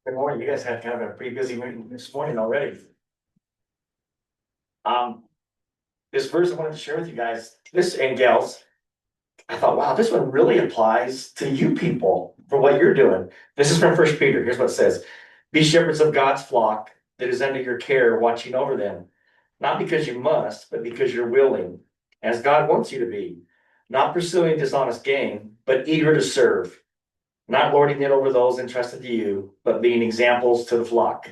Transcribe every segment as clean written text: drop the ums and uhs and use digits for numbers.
Good morning. You guys had kind of a pretty busy meeting this morning already. Um, this verse I wanted to share with you guys, this and gals, I thought, wow, this one really applies to you people for what you're doing. This is from First Peter. Here's what it says. Be shepherds of God's flock that is under your care, watching over them, not because you must, but because you're willing, as God wants you to be, not pursuing dishonest gain, but eager to serve, not lording it over those entrusted to you, but being examples to the flock.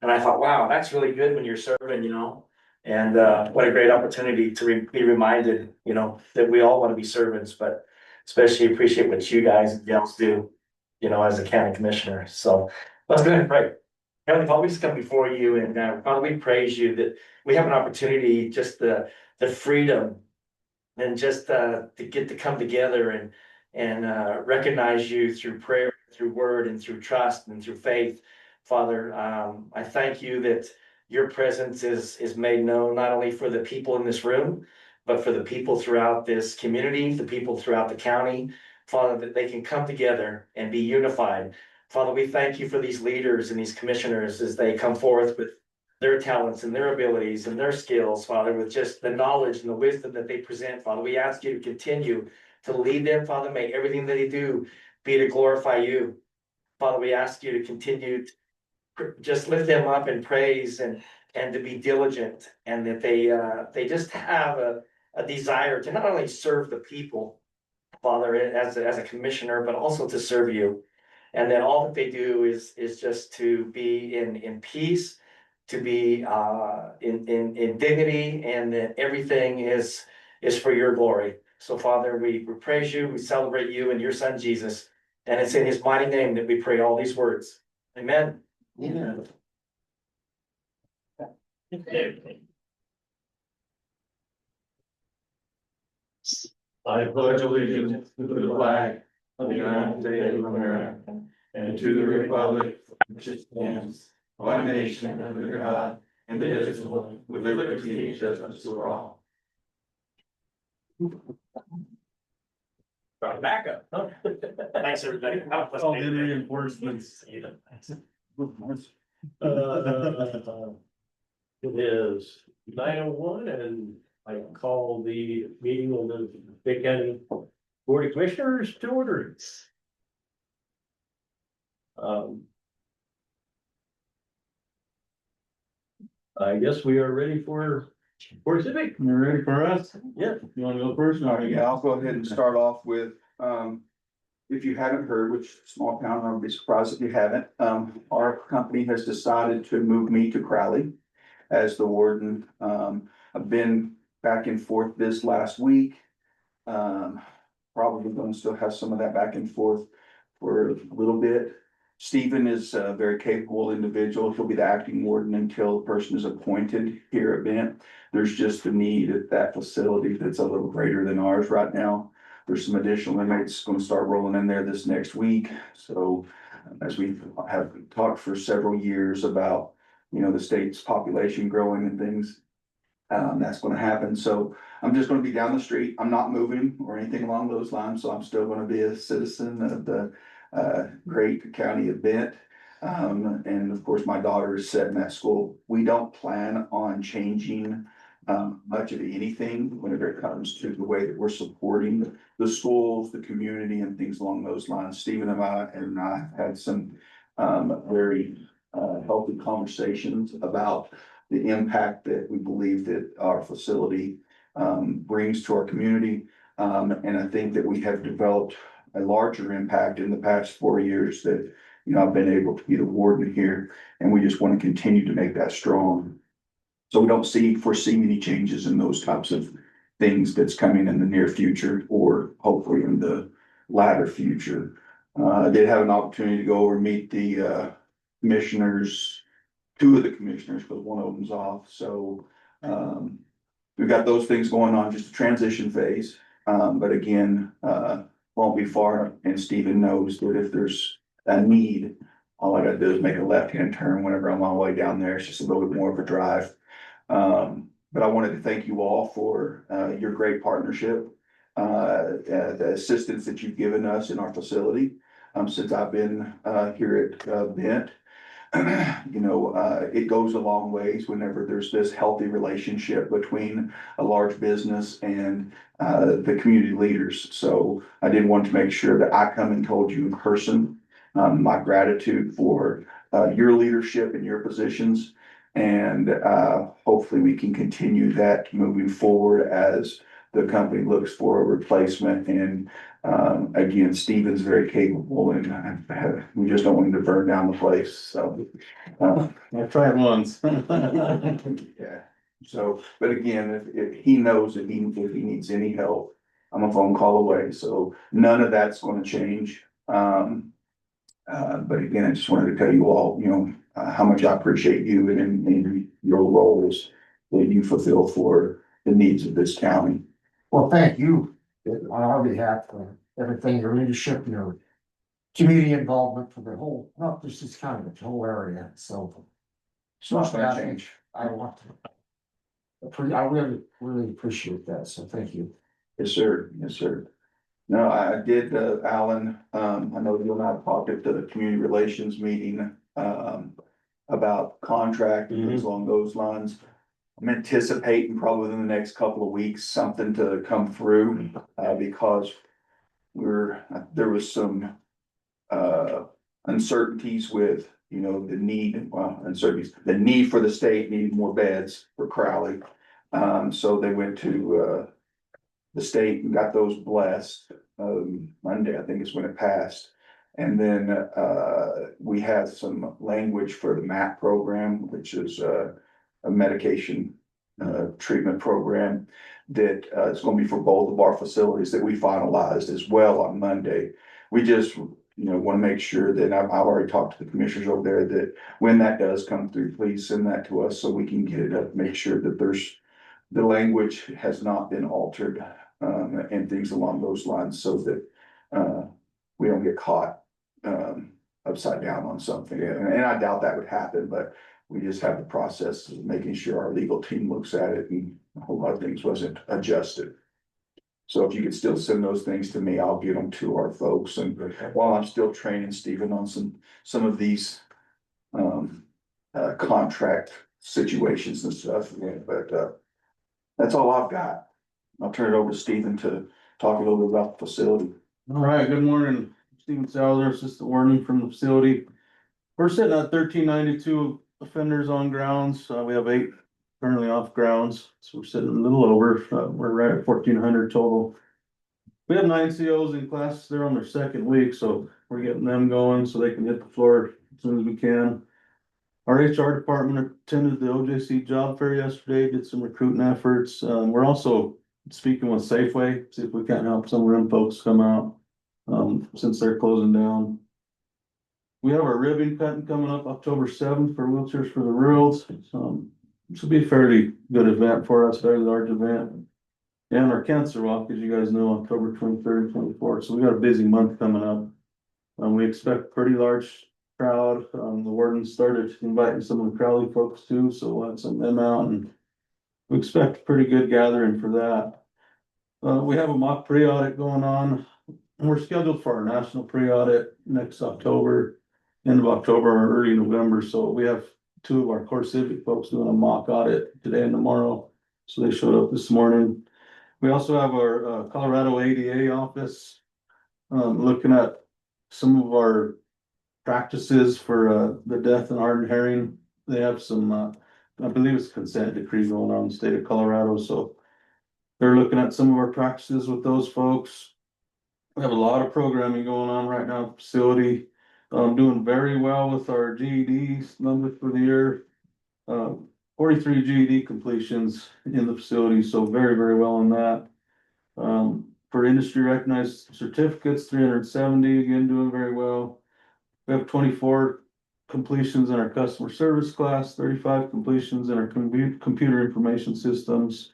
And I thought, wow, that's really good when you're serving, and what a great opportunity to be reminded, that we all want to be servants, but especially appreciate what you guys and gals do, as a county commissioner. So let's go ahead and pray. Heavenly Father, we just come before you, and Father, we praise you that we have an opportunity, just the freedom and just to get to come together and recognize you through prayer, through word, and through trust and through faith. Father, I thank you that your presence is made known not only for the people in this room, but for the people throughout this community, the people throughout the county. Father, that they can come together and be unified. Father, we thank you for these leaders and these commissioners as they come forth with their talents and their abilities and their skills, Father, with just the knowledge and the wisdom that they present, Father. We ask you to continue to lead them, Father. May everything that they do be to glorify you. Father, we ask you to continue to just lift them up in praise and to be diligent, and that they just have a desire to not only serve the people, Father, as a commissioner, but also to serve you. And then all that they do is just to be in peace, to be in dignity, and that everything is for your glory. So Father, we praise you, we celebrate you and your son Jesus. And it's in his mighty name that we pray all these words. Amen. Yeah. I pledge allegiance to the flag of the United States of America and to the republic which stands one nation under God, indivisible, with liberty and justice for all. Back up. Huh? Thanks, everybody. All the reinforcements. It is 9:01 and I call the meeting of the Big County Board of Commissioners to order. I guess we are ready for civic. You're ready for us? Yeah. You wanna go first? All right, yeah, I'll go ahead and start off with, if you haven't heard, which small town, I'll be surprised if you haven't, our company has decided to move me to Crowley as the warden. I've been back and forth this last week. Probably gonna still have some of that back and forth for a little bit. Stephen is a very capable individual. He'll be the acting warden until a person is appointed here at Bent. There's just a need at that facility that's a little greater than ours right now. There's some additional inmates going to start rolling in there this next week. So as we have talked for several years about, the state's population growing and things, that's going to happen. So I'm just going to be down the street. I'm not moving or anything along those lines. So I'm still going to be a citizen of the great county of Bent. And of course, my daughter is set in that school. We don't plan on changing much of anything whenever it comes to the way that we're supporting the schools, the community, and things along those lines. Stephen and I had some very healthy conversations about the impact that we believe that our facility brings to our community. And I think that we have developed a larger impact in the past 4 years that, I've been able to be the warden here, and we just want to continue to make that strong. So we don't foresee any changes in those types of things that's coming in the near future or hopefully in the latter future. I did have an opportunity to go over and meet the commissioners, two of the commissioners, because one of them's off. So we've got those things going on, just a transition phase. But again, won't be far, and Stephen knows that if there's a need, all I gotta do is make a left-hand turn whenever I'm on my way down there. It's just a little bit more of a drive. But I wanted to thank you all for your great partnership, the assistance that you've given us in our facility since I've been here at Bent. You know, it goes a long ways whenever there's this healthy relationship between a large business and the community leaders. So I did want to make sure that I come and told you in person my gratitude for your leadership and your positions. And hopefully we can continue that moving forward as the company looks for a replacement. And again, Stephen's very capable and we just don't want him to burn down the place. So I tried once. yeah, so, but again, if he knows if he needs any help, I'm a phone call away, so none of that's gonna change. But again, I just wanted to tell you all, you know, how much I appreciate you and your roles that you fulfill for the needs of this county. Well, thank you on our behalf for everything, your leadership, your community involvement for the whole, not just this county, but the whole area, so. It's not gonna change. I want to. I really, really appreciate that, so thank you. Yes, sir, yes, sir. No, I did, Alan, I know you and I talked at the community relations meeting, about contract and things along those lines. I'm anticipating probably within the next couple of weeks, something to come through, because there was some, uncertainties with, you know, the need for the state needed more beds for Crowley. So they went to, the state and got those blessed, Monday, I think is when it passed. And then, we have some language for the MAP program, which is, a medication, treatment program that, is gonna be for both of our facilities that we finalized as well on Monday. We just, you know, wanna make sure that I've already talked to the commissioners over there that when that does come through, please send that to us so we can get it up, make sure that the language has not been altered, and things along those lines so that, we don't get caught, upside down on something. And I doubt that would happen, but we just have the process of making sure our legal team looks at it and a whole lot of things wasn't adjusted. So if you could still send those things to me, I'll get them to our folks. And while I'm still training Stephen on some of these contract situations and stuff, yeah, but that's all I've got. I'll turn it over to Stephen to talk a little bit about the facility. All right, good morning, Stephen Salzer, assistant warden from the facility. We're sitting at 1392 offenders on grounds. We have 8 currently off grounds, so we're sitting a little over. We're right at 1400 total. We have 9 COs in class. They're on their second week, so we're getting them going so they can hit the floor as soon as we can. Our HR department attended the OJC job fair yesterday, did some recruiting efforts. We're also speaking with Safeway, see if we can't help some of them folks come out, since they're closing down. We have our ribbon cutting coming up October 7th for Wheelchairs for the World. This will be a fairly good event for us, very large event. And our cancer walk, as you guys know, October 23rd and 24th. So we got a busy month coming up. We expect a pretty large crowd. The warden started inviting some of the Crowley folks too, so we'll have some of them out and we expect a pretty good gathering for that. We have a mock pre-audit going on. We're scheduled for our national pre-audit next October, end of October or early November. So we have 2 of our core civic folks doing a mock audit today and tomorrow. So they showed up this morning. We also have our Colorado ADA office, looking at some of our practices for the death and hard herring. They have some, I believe it's consent decree going on in the state of Colorado. So they're looking at some of our practices with those folks. We have a lot of programming going on right now at the facility. Doing very well with our GED numbers for the year. 43 GED completions in the facility, so very, very well on that. For industry recognized certificates, 370, again, doing very well. We have 24 completions in our customer service class, 35 completions in our computer information systems.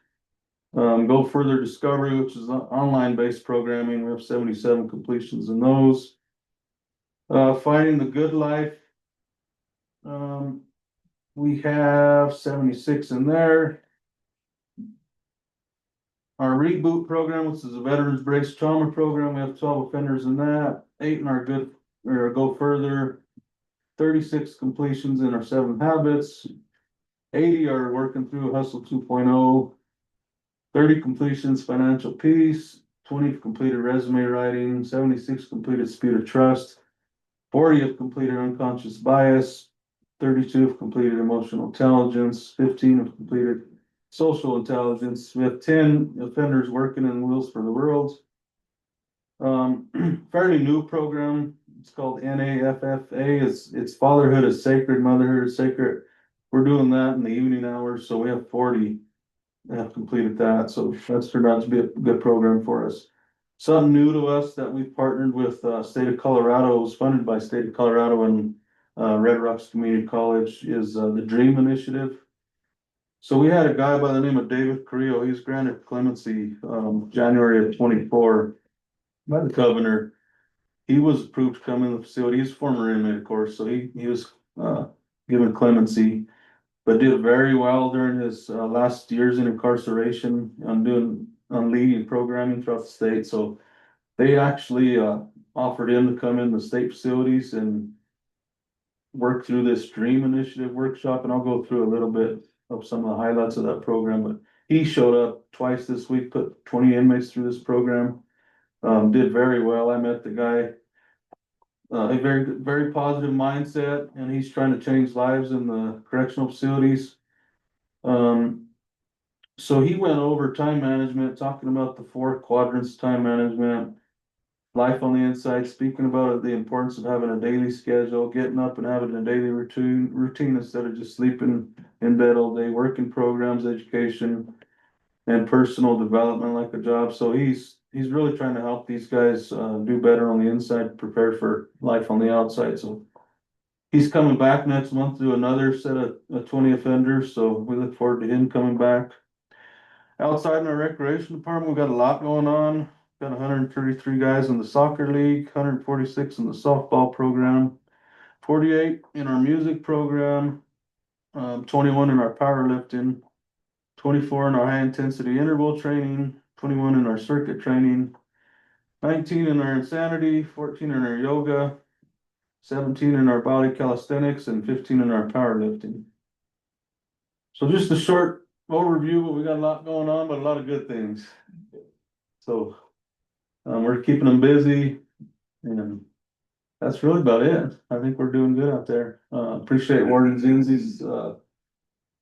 Go Further Discovery, which is online based programming. We have 77 completions in those. Finding the Good Life. We have 76 in there. Our Reboot program, which is a veterans brace trauma program, we have 12 offenders in that, 8 in our Go Further. 36 completions in our 7 habits. 80 are working through Hustle 2.0. 30 completions, financial peace, 20 have completed resume writing, 76 completed speed of trust, 40 have completed unconscious bias, 32 have completed emotional intelligence, 15 have completed social intelligence. We have 10 offenders working in Wheels for the World. Fairly new program. It's called NAFFA. It's Fatherhood is Sacred, Motherhood is Sacred. We're doing that in the evening hours, so we have 40 have completed that, so that's turned out to be a good program for us. Something new to us that we've partnered with State of Colorado, was funded by State of Colorado and Red Rocks Community College, is the Dream Initiative. So we had a guy by the name of David Carrillo. He's granted clemency January of 24 by the governor. He was approved to come in the facility. He's a former inmate, of course, so he was given clemency, but did very well during his last years in incarceration on leading programming throughout the state. So they actually offered him to come in the state facilities and work through this Dream Initiative workshop, and I'll go through a little bit of some of the highlights of that program. But he showed up twice this week, put 20 inmates through this program, did very well. I met the guy. A very positive mindset, and he's trying to change lives in the correctional facilities. So he went over time management, talking about the 4 quadrants of time management, life on the inside, speaking about the importance of having a daily schedule, getting up and having a daily routine instead of just sleeping in bed all day, working programs, education, and personal development like a job. So he's really trying to help these guys do better on the inside, prepare for life on the outside. So he's coming back next month to another set of 20 offenders, so we look forward to him coming back. Outside in our recreation department, we've got a lot going on. Got 133 guys in the soccer league, 146 in the softball program, 48 in our music program, 21 in our powerlifting, 24 in our high intensity interval training, 21 in our circuit training, 19 in our insanity, 14 in our yoga, 17 in our body calisthenics, and 15 in our powerlifting. So just a short overview, but we got a lot going on, but a lot of good things. So we're keeping them busy, and that's really about it. I think we're doing good out there. Appreciate Warden Zinzi's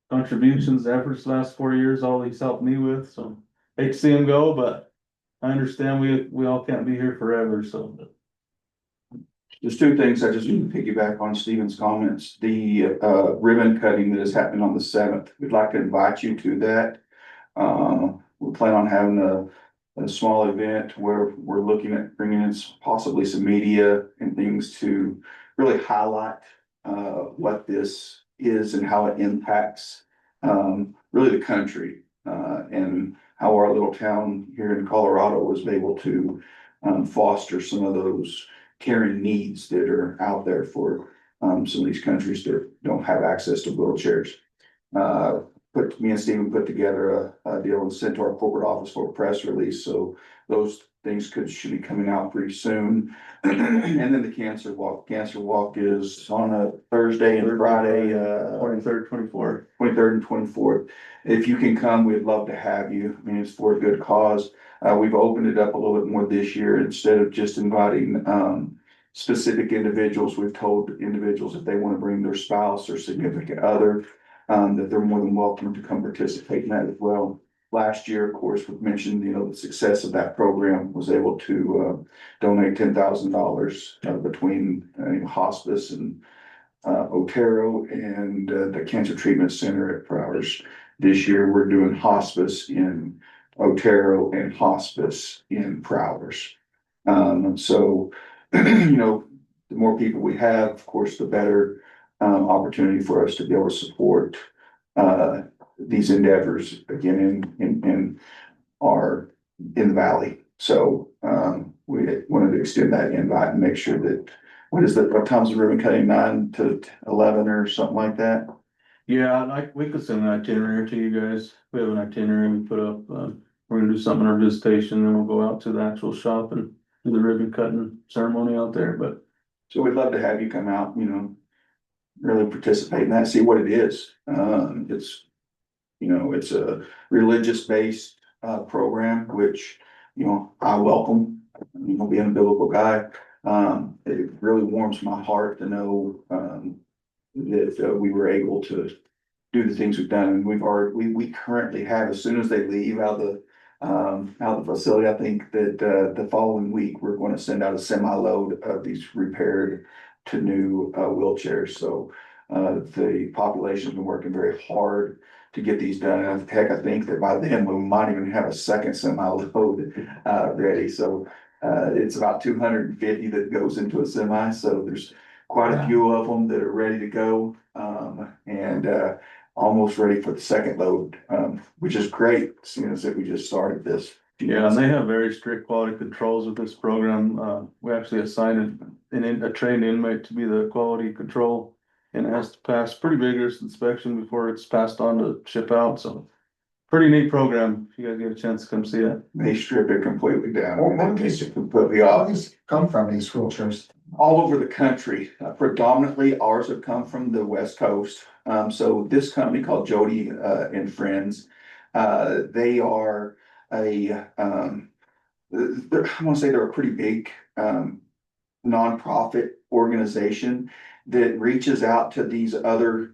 contributions, efforts the last 4 years, all he's helped me with. So hate to see him go, but I understand we all can't be here forever. So There's 2 things I just need to piggyback on Stephen's comments. The ribbon cutting that is happening on the 7th, we'd like to invite you to that. We plan on having a small event where we're looking at bringing in possibly some media and things to really highlight what this is and how it impacts really the country, and how our little town here in Colorado was able to foster some of those caring needs that are out there for some of these countries that don't have access to wheelchairs. Me and Stephen put together a deal and sent to our corporate office for a press release, so those things should be coming out pretty soon. And then the cancer walk is on a Thursday and Friday, 23rd, 24th. 23rd and 24th. If you can come, we'd love to have you. I mean, it's for a good cause. We've opened it up a little bit more this year. Instead of just inviting specific individuals, we've told individuals if they want to bring their spouse or significant other, that they're more than welcome to come participate in that as well. Last year, of course, we've mentioned, the success of that program, was able to donate $10,000 between hospice and Otero and the Cancer Treatment Center at Prowers. This year, we're doing hospice in Otero and hospice in Prowers. So, the more people we have, of course, the better opportunity for us to be able to support these endeavors again in the valley. So we wanted to extend that invite and make sure that what time's the ribbon cutting, 9 to 11 or something like that? Yeah, we could send an itinerary to you guys. We have an itinerary we put up. We're gonna do something in our visitation, then we'll go out to the actual shop and do the ribbon cutting ceremony out there. But so we'd love to have you come out, really participate in that, see what it is. It's, you know, it's a religious-based, program, which, you know, I welcome, you know, being a biblical guy. It really warms my heart to know, that, we were able to do the things we've done, and we currently have, as soon as they leave out of the facility, I think that, the following week, we're gonna send out a semi-load of these repaired to new, wheelchairs, so, the population's been working very hard to get these done, and heck, I think that by then, we might even have a second semi-load, ready, so, it's about 250 that goes into a semi, so there's quite a few of them that are ready to go, and, almost ready for the second load, which is great, seeing as that we just started this. Yeah, and they have very strict quality controls with this program. We actually assigned a trained inmate to be the quality control. And it has to pass pretty vigorous inspection before it's passed on to ship out, so. Pretty neat program, if you guys get a chance to come see it. They strip it completely down, Well, and where they does- take it completely Where off. do these come from, these wheelchairs? All over the country. Predominantly ours have come from the West Coast. So this company called Jody and Friends, they are I want to say they're a pretty big nonprofit organization that reaches out to these other.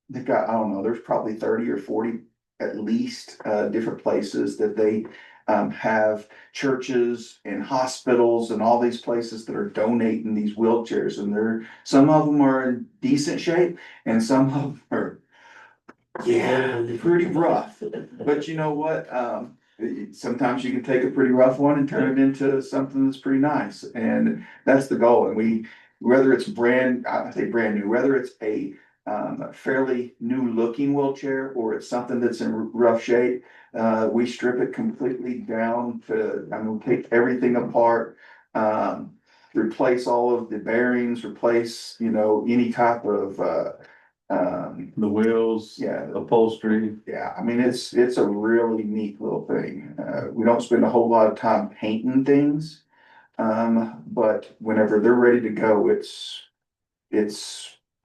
They've got, I don't know, there's probably 30 or 40 at least different places that they have churches and hospitals and all these places that are donating these wheelchairs, and some of them are in decent shape and some of them are, yeah, pretty rough. But you know what? Sometimes you can take a pretty rough one and turn it into something that's pretty nice, and that's the goal. And whether it's I say brand new, whether it's a fairly new looking wheelchair or it's something that's in rough shape, we strip it completely down take everything apart, replace all of the bearings, replace, you know, any type of, The wheels, yeah, upholstery. yeah, I mean, it's a really neat little thing. We don't spend a whole lot of time painting things. But whenever they're ready to go, it's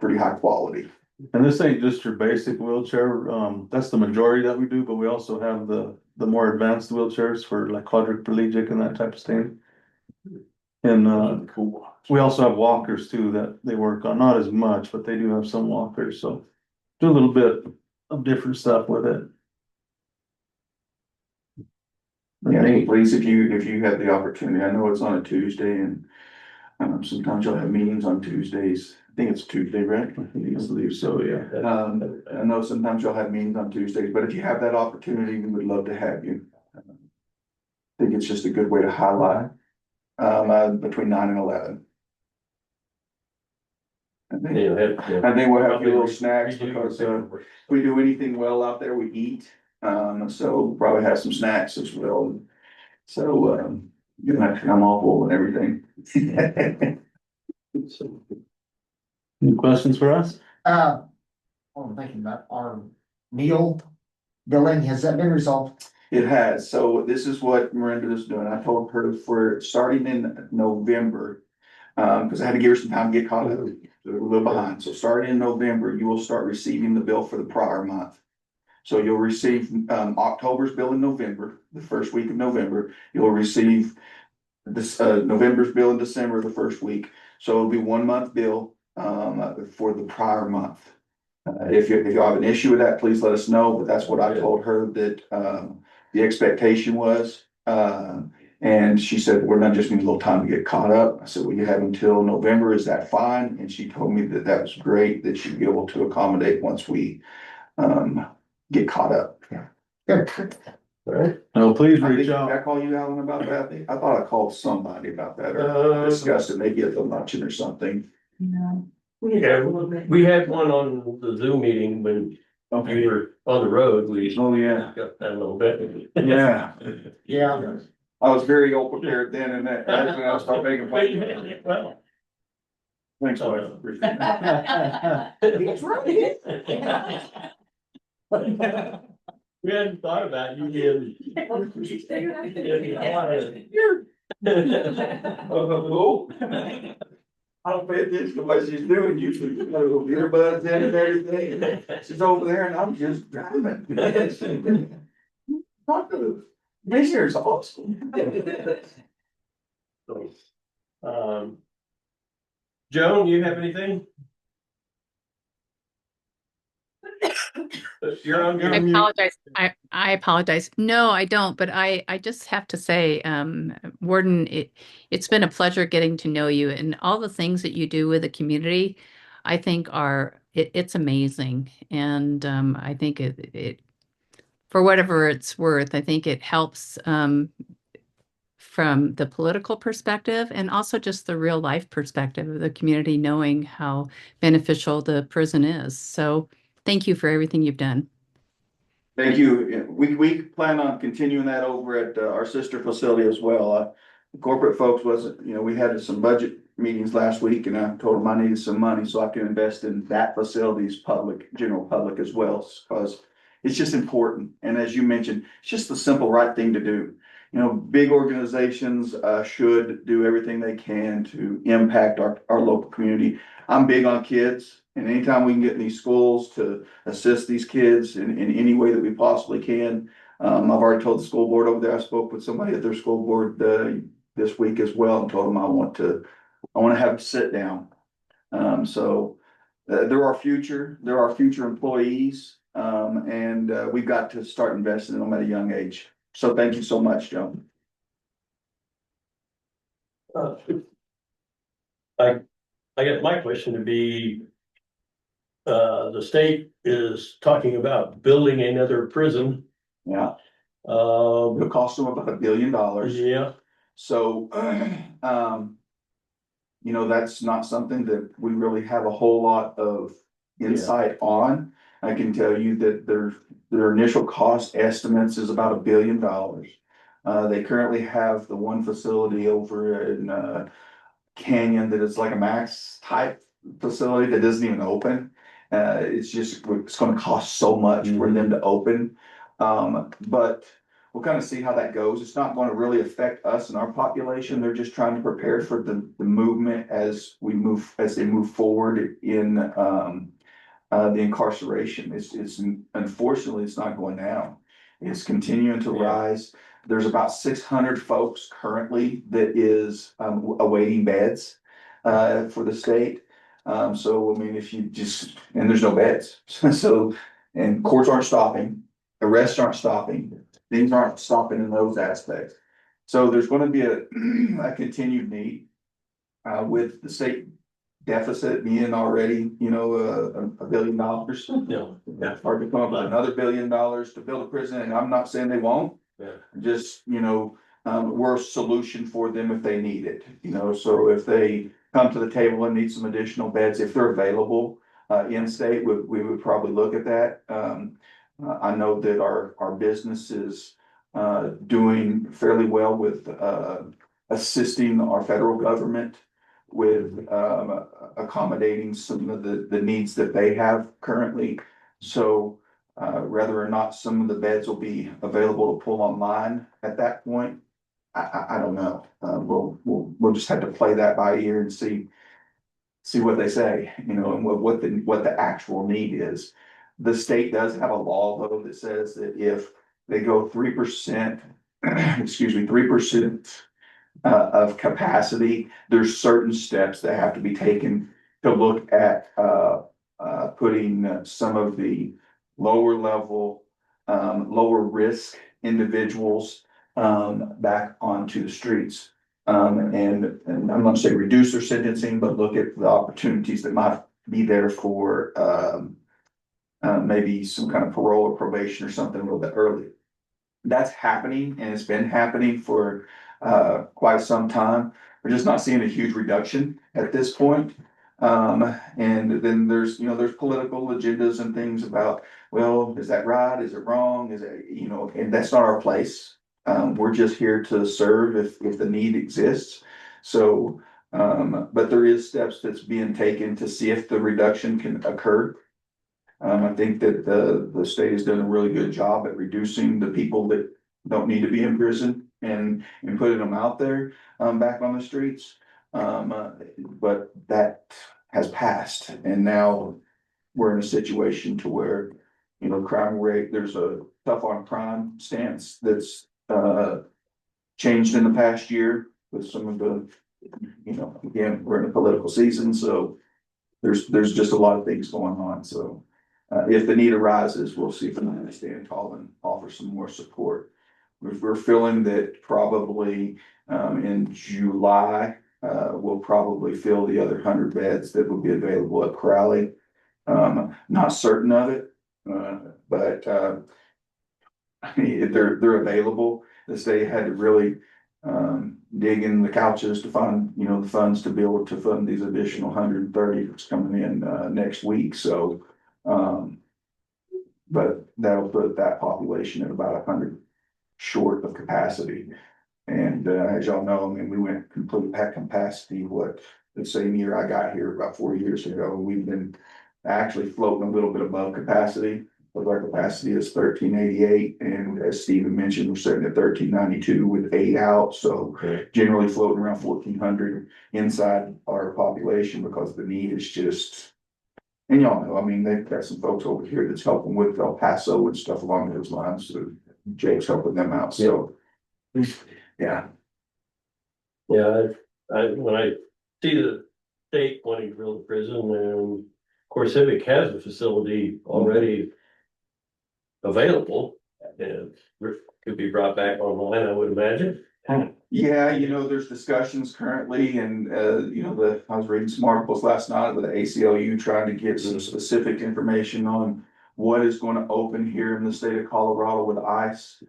pretty high quality. And this ain't just your basic wheelchair, that's the majority that we do, but we also have the more advanced wheelchairs for like quadriplegic and that type of thing. And, we also have walkers too that they work on, not as much, but they do have some walkers, so. Do a little bit of different stuff with it. Yeah, please, if you have the opportunity, I know it's on a Tuesday and, sometimes you'll have meetings on Tuesdays. I think it's Tuesday, right? I believe so, yeah. I know sometimes you'll have meetings on Tuesdays, but if you have that opportunity, we would love to have you. I think it's just a good way to highlight, between 9 and 11. I think we'll have a few little snacks because, if we do anything well out there, we eat. So we'll probably have some snacks as well. So, you don't have to come all full and everything. Any questions for us? I'm thinking about our meal billing, has that been resolved? It has, so this is what Miranda is doing, I told her for starting in November. Cause I had to give her some time to get caught up, so we're a little behind, so starting in November, you will start receiving the bill for the prior month. So you'll receive, October's bill in November, the first week of November, you'll receive this, November's bill in December, the first week, so it'll be 1 month bill, for the prior month. If you have an issue with that, please let us know, but that's what I told her that, the expectation was. And she said, we're not just need a little time to get caught up. I said, well, you have until November, is that fine? And she told me that that was great, that she'd be able to accommodate once we, get caught up. Good. Alright. No, please I think, reach did I out. call you, Alan, about that? I thought I called somebody about that or discussed it, maybe at the luncheon or something. No. Yeah, we had one on the Zoom meeting when we were on the road, we Oh, yeah, got that a little bit. yeah. Yeah. I was very ill prepared then and that's when I started making plans. Well. Thanks, wife. He's right. We hadn't thought about you being. Oh, I don't pay attention to what she's doing, usually, you know, earbuds in and everything, she's over there and I'm just driving. Not the, this year's awesome. So, Joan, you have anything? You're on, you're I on mute. apologize. I apologize. No, I don't, but I just have to say, Warden, it's been a pleasure getting to know you, and all the things that you do with the community, I think it's amazing. And I think it, for whatever it's worth, I think it helps from the political perspective and also just the real life perspective of the community, knowing how beneficial the prison is. So thank you for everything you've done. Thank you. We plan on continuing that over at our sister facility as well. The corporate folks wasn't, you know, we had some budget meetings last week and I told them I needed some money so I can invest in that facility's general public as well, because it's just important. And as you mentioned, it's just the simple right thing to do. You know, big organizations should do everything they can to impact our local community. I'm big on kids, and anytime we can get in these schools to assist these kids in any way that we possibly can. I've already told the school board over there, I spoke with somebody at their school board this week as well and told them I want to have a sit down. They're our future employees, and we've got to start investing in them at a young age. So thank you so much, Joe. I guess my question to be, the state is talking about building another prison. Yeah, Uh, it'll cost them about $1 billion. yeah, So, you know, that's not something that we really have a whole lot of insight on. I can tell you that their initial cost estimates is about $1 billion. They currently have the one facility over in Canyon that is like a max type facility that doesn't even open. It's gonna cost so much for them to open. But we'll kind of see how that goes. It's not going to really affect us and our population. They're just trying to prepare for the movement as they move forward in the incarceration. It's unfortunately it's not going down. It's continuing to rise. There's about 600 folks currently that is awaiting beds for the state. So I mean, if you just, and there's no beds, so, and courts aren't stopping, arrests aren't stopping, things aren't stopping in those aspects. So there's going to be a continued need with the state deficit being already, you know, $1 billion. no, It's hard to come up with another $1 billion to build a prison, and I'm not saying they won't. yeah. Just, you know, we're a solution for them if they need it, you know, so if they come to the table and need some additional beds, if they're available in state, we would probably look at that. I know that our business is doing fairly well with assisting our federal government with accommodating some of the needs that they have currently. So whether or not some of the beds will be available to pull online at that point, I don't know. We'll just have to play that by ear and see what they say, you know, and what the actual need is. The state does have a law though that says that if they go 3%, 3% of capacity, there's certain steps that have to be taken to look at putting some of the lower level, lower risk individuals back onto the streets. And I'm not saying reduce their sentencing, but look at the opportunities that might be there for maybe some kind of parole or probation or something a little bit early. That's happening and it's been happening for quite some time. We're just not seeing a huge reduction at this point. And then there's political agendas and things about, well, is that right? Is it wrong? Is it, you know, and that's not our place. We're just here to serve if the need exists. So, but there is steps that's being taken to see if the reduction can occur. I think that the state has done a really good job at reducing the people that don't need to be in prison and putting them out there back on the streets. But that has passed, and now we're in a situation to where, you know, crime rate, there's a tough on crime stance that's, changed in the past year with some of the, you know, again, we're in a political season, so there's just a lot of things going on, so. If the need arises, we'll see if we can stand tall and offer some more support. We're feeling that probably, in July, we'll probably fill the other 100 beds that will be available at Crowley. Not certain of it, but, I mean, if they're available. The state had to really, dig in the couches to find, you know, the funds to be able to fund these additional 130 that's coming in, next week, so. But that'll put that population at about 100 short of capacity. And, as y'all know, I mean, we went complete at capacity, the same year I got here about 4 years ago. We've been actually floating a little bit above capacity. But our capacity is 1388, and as Stephen mentioned, we're sitting at 1392 with 8 out, so generally floating around 1400 inside our population because the need is just. And y'all know, I mean, they've got some folks over here that's helping with El Paso and stuff along those lines, so Jake's helping them out, so. Yeah, Yeah, when I see the state wanting to build a prison, and of course Civic has a facility already available and could be brought back online, I would imagine. yeah, you know, there's discussions currently and, you know, I was reading some articles last night with the ACLU trying to get some specific information on what is going to open here in the state of Colorado with ICE.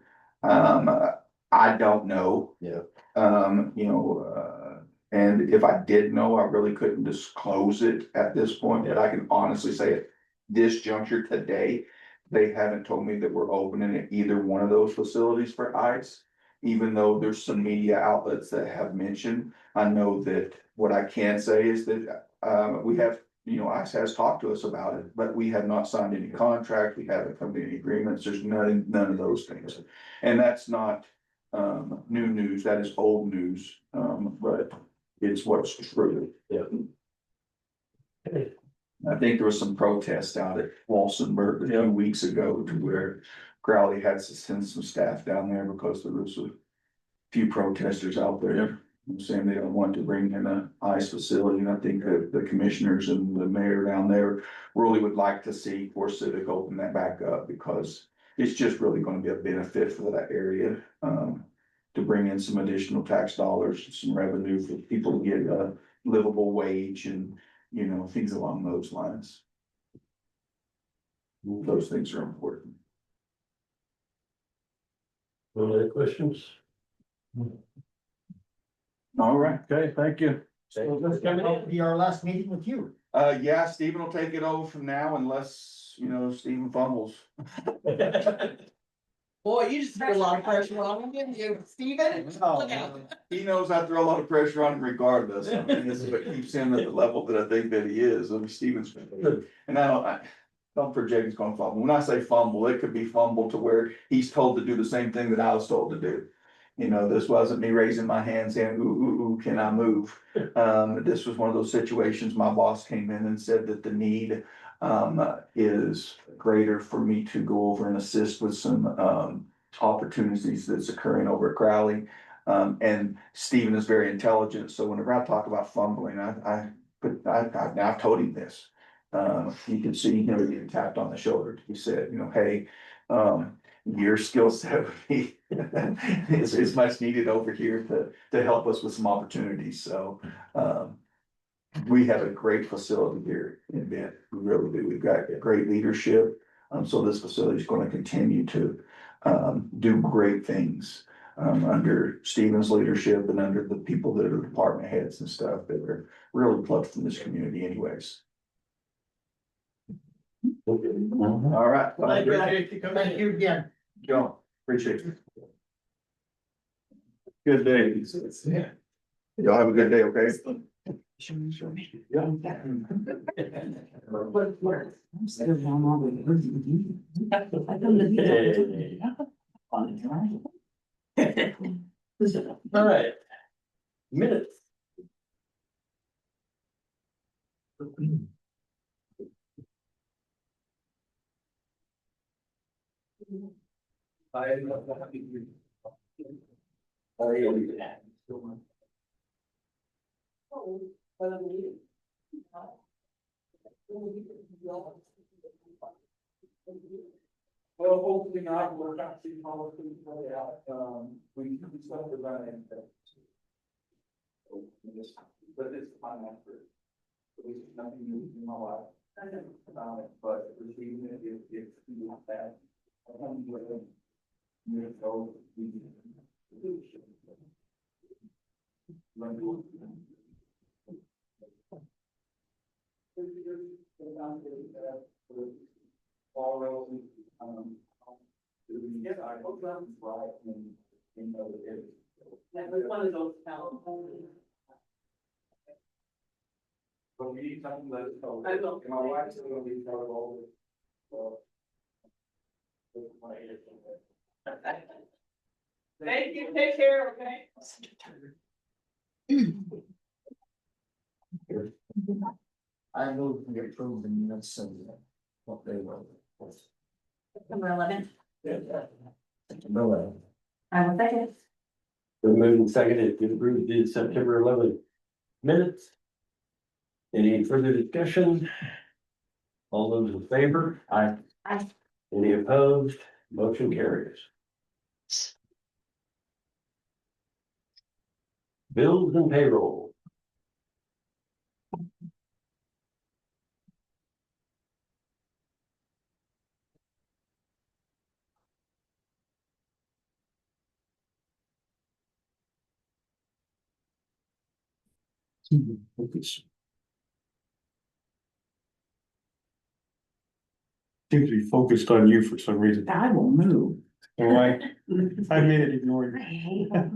I don't know. Yeah. You know, and if I did know, I really couldn't disclose it at this point, but I can honestly say at this juncture today, they haven't told me that we're opening at either one of those facilities for ICE. Even though there's some media outlets that have mentioned, I know that what I can say is that, we have, you know, ICE has talked to us about it, but we have not signed any contract, we haven't come to any agreements, there's none of those things. And that's not, new news, that is old news, but it's what's true. Yeah. I think there was some protest out at Walsenburg a few weeks ago to where Crowley had to send some staff down there because there was a few protesters out there saying they don't want to bring in a ICE facility. And I think that the commissioners and the mayor down there really would like to see Forest Civic open that back up because it's just really going to be a benefit for that area, to bring in some additional tax dollars, some revenue for people to get a livable wage and, you know, things along those lines. Those things are important. Any other questions? All right. Okay, thank you. So this will be our last meeting with you. Yeah, Stephen will take it over from now unless, you know, Stephen fumbles. Boy, you just threw a lot of pressure on him, didn't you, Steven? Look out. He knows I throw a lot of pressure on him regardless. I mean, this is what keeps him at the level that I think that he is. I mean, Stephen's. And I don't project he's gonna fumble. When I say fumble, it could be fumble to where he's told to do the same thing that I was told to do. You know, this wasn't me raising my hand saying, ooh, can I move? This was one of those situations, my boss came in and said that the need is greater for me to go over and assist with some opportunities that's occurring over at Crowley. And Stephen is very intelligent, so whenever I talk about fumbling, I've told him this. You can see him getting tapped on the shoulder. He said, you know, hey, your skill set is much needed over here to help us with some opportunities, so. We have a great facility here in Bend, we really do, we've got great leadership. So this facility is gonna continue to do great things. Under Stephen's leadership and under the people that are department heads and stuff that are really plugged from this community anyways. All right. Well, I appreciate you coming in. Thank you again. John, appreciate you. Good day. Yeah. Y'all have a good day, okay? All right. Minutes. Well, hopefully not, we're not seeing policies play out, we still have to run it. But it's fine after. There's nothing new in my life. I know about it, but receiving it, if you want that. I come with it. Years ago, we did. All relevant, yeah, I hope that's right, and, you know, it. That was one of those towns. But we need something that is. I will. My wife's gonna be part of all this. So. Thank you, take care, okay? I move to approve the minutes of what they were. Number 11. September 11th. I will second. Been moved and seconded to approve the September 11th minutes. Any further discussion? All those in favor? Aye. Aye. Any opposed? Motion carries. Bills and payroll. Seems to be focused on you for some reason. I will move. Why? I made it ignore I you. hate that.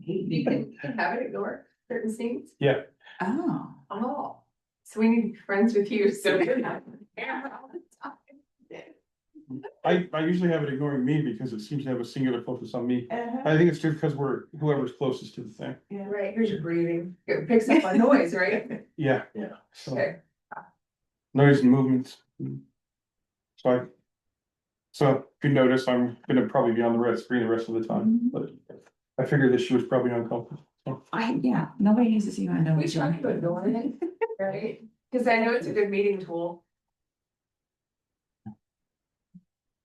You can have it ignore certain things. Yeah. Oh. Oh, so we need to be friends with you, so you're not. Camera all the time. I usually have it ignoring me because it seems to have a singular focus on me. I think it's just because we're whoever's closest to the thing. Right, here's your breathing. It picks up on noise, right? Yeah. Yeah. So Okay. noise and movements. So if you notice, I'm gonna probably be on the red screen the rest of the time, but I figured this was probably uncomfortable. So. Yeah, nobody needs to see my We nose. try to ignore it, right? Cause I know it's a good meeting tool.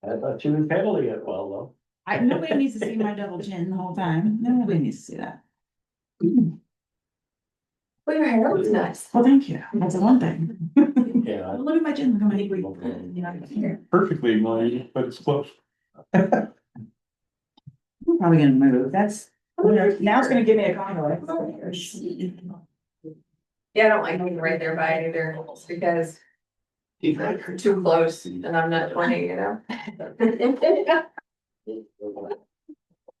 I thought you was handling it well, though. Nobody needs to see my double chin the whole time. Nobody needs to see that. Well, your hair looks nice. Well, thank you. That's the one thing. Yeah. Look at my chin, look at my. Perfectly ignoring, but it's close. I'm probably gonna move. That's, now it's gonna give me a convoy. Yeah, I don't like being right there by it either, because you're too close and I'm not 20, you know?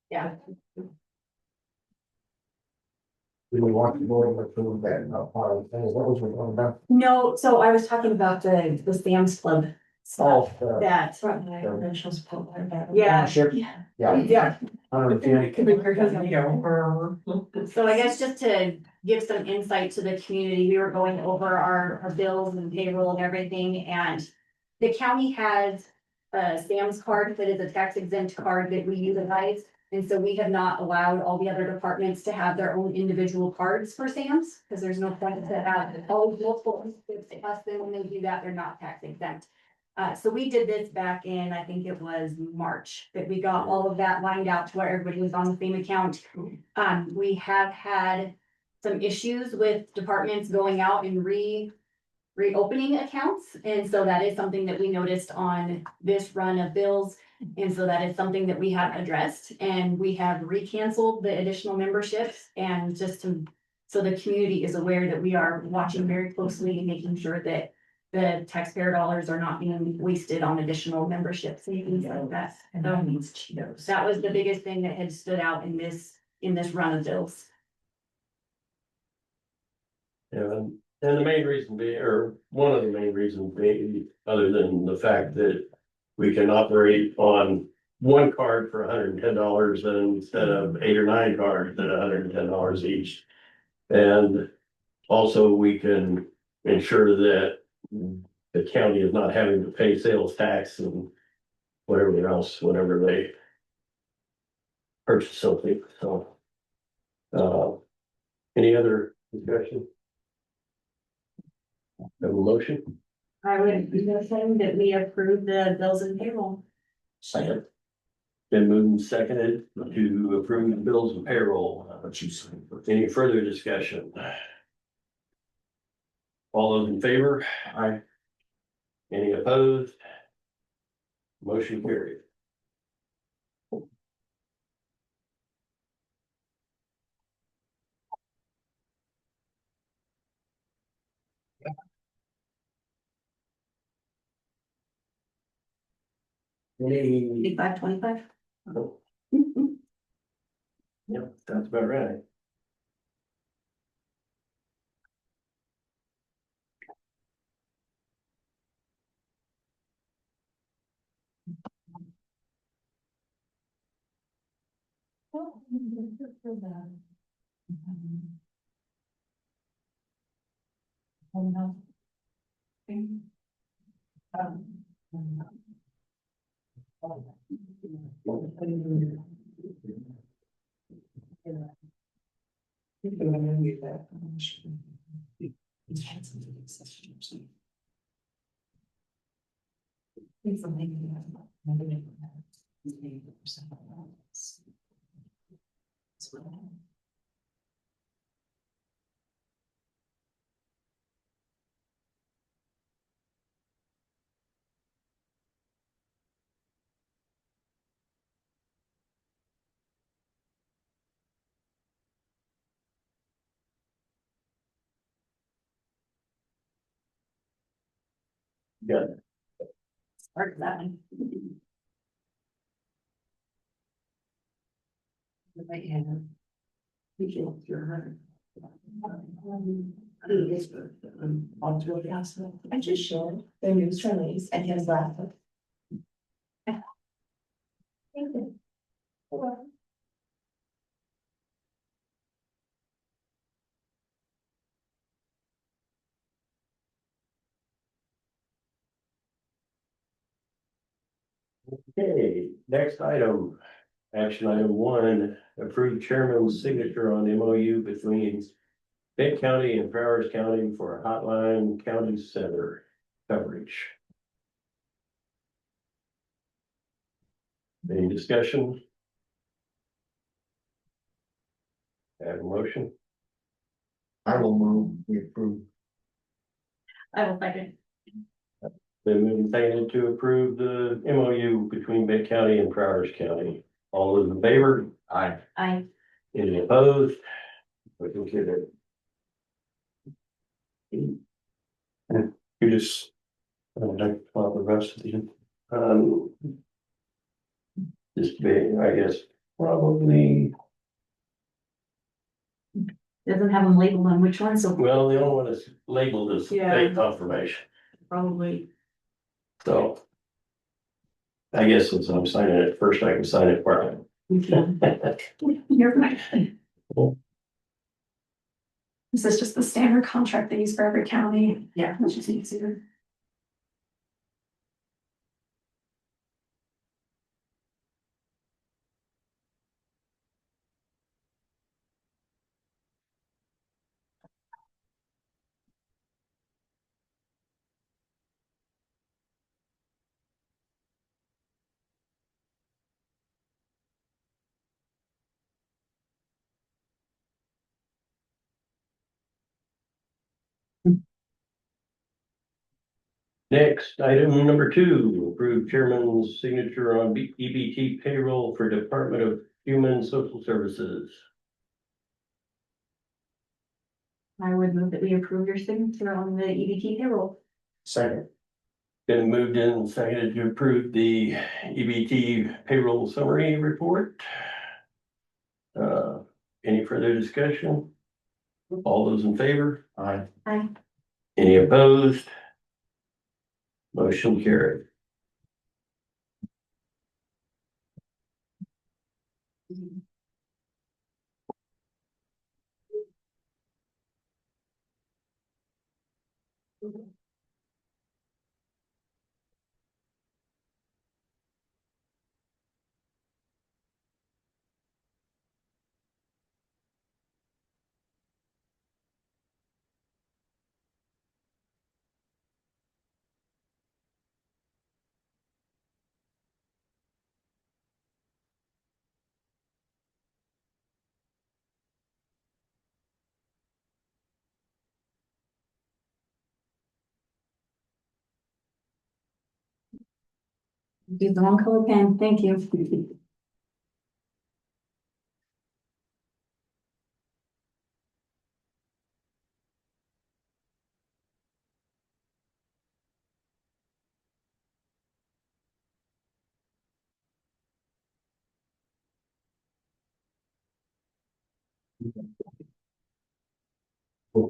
Yeah. We were walking over to approve that, part of the thing. What was we talking about? No, so I was talking about the Sam's Club stuff Oh, that. yeah. Yeah. Yeah. Yeah. 110. So I guess just to give some insight to the community, we were going over our bills and payroll and everything, and the county has a Sam's card that is a tax exempt card that we utilize. And so we have not allowed all the other departments to have their own individual cards for Sam's, because there's no point to have all multiple, plus then when they do that, they're not tax exempt. So we did this back in, I think it was March, that we got all of that lined out to where everybody was on the same account. We have had some issues with departments going out and reopening accounts. And so that is something that we noticed on this run of bills. And so that is something that we have addressed, and we have recanceled the additional memberships, and just so the community is aware that we are watching very closely and making sure that the taxpayer dollars are not being wasted on additional memberships and things like that. So that was the biggest thing that had stood out in this run of bills. Yeah, and the main reason being, or one of the main reasons being, other than the fact that we can operate on one card for $110 instead of 8 or 9 cards at $110 each. And also we can, ensure that the county is not having to pay sales tax and whatever else, whenever they purchase something, so. Any other discussion? Have a motion? I would motion that we approve the bills and payroll. Second. Been moved and seconded to approve the bills and payroll. What you say. Any further discussion? All those in favor? Aye. Any opposed? Motion carried. Any? 55-25. Yep, that's about right. Yeah, Start that one. I just showed the news release and his laugh. Thank you. okay, next item, action item 1, approve chairman's signature on MOU between Benton County and Broward County for a hotline county center coverage. Any discussion? Have a motion? I will move, we approve. I will second. Been moved and seconded to approve the MOU between Benton County and Prowers County. All those in favor? Aye. I, Any opposed? Motion carried. You just, I would like to follow the rest of the, just be, I guess, probably, doesn't have them labeled on which one, so well, the only one that's labeled as Yeah. state confirmation, probably. so. I guess since I'm signing it first, I can sign it for You're fine. This is just the standard contract they use for every county, Yeah. which is easier. Next, item number 2, approve chairman's signature on EBT payroll for Department of Human Social Services. I would move that we approve your signature on the EBT payroll. Second. Been moved in and seconded to approve the EBT payroll summary report. Any further discussion? All those in favor? Aye. Aye. Any opposed? Motion carried. Do the wrong color pen, thank you.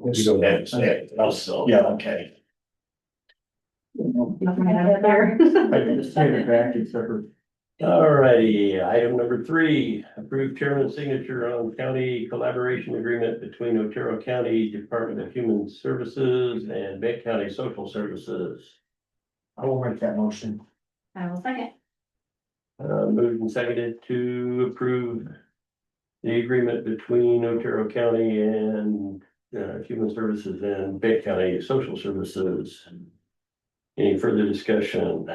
You go ahead and say it. Yeah, okay. I can just say it back, except for All righty, item number 3, approved chairman's signature on county collaboration agreement between Otero County Department of Human Services and Benton County Social Services. I will make that motion. I will second. Moved and seconded to approve the agreement between Otero County and Human Services and Benton County Social Services. Any further discussion?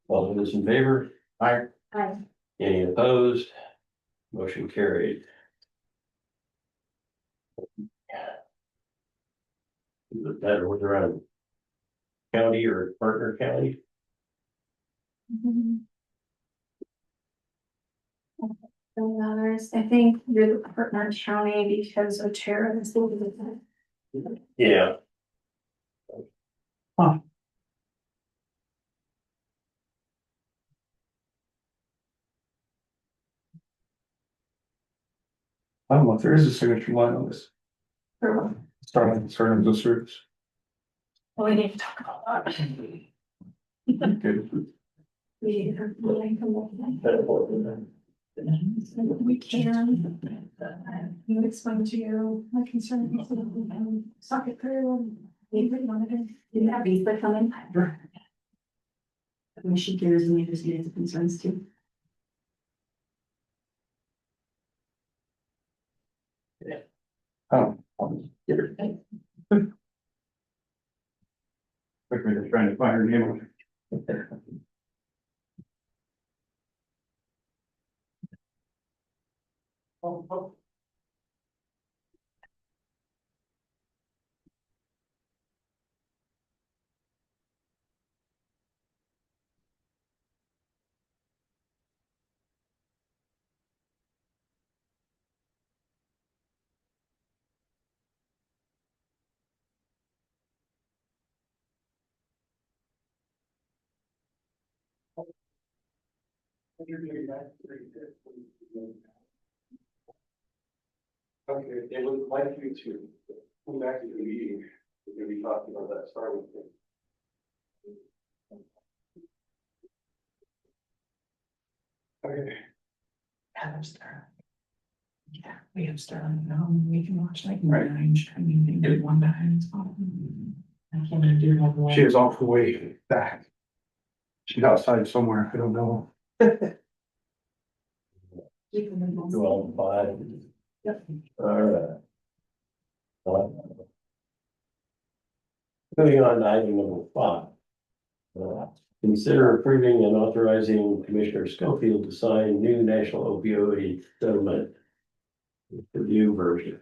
All those in favor? I, Aye. Any opposed? Motion carried. Is it better with around county or partner county? Others, I think you're the partner county because Otero is the. Yeah. I don't know if there is a signature line on this. Starting of service. Well, we need to talk about that. Okay. We can. You explain to you my concerns and talk it through. Did that Lisa come in? I mean, she cares and you just get his concerns too. Oh. Quick minute trying to find her name. Okay, they would like you to come back to the meeting, we're gonna be talking about that starting thing. Okay. Yeah, we have started, we can watch like Right. nine, I mean, they did one time. I can't do that one. She is off the way back. She's outside somewhere, I don't know. 12-5. Yep. All right. Moving on to item number 5. Consider approving and authorizing Commissioner Schofield to sign new national opioid settlement review version.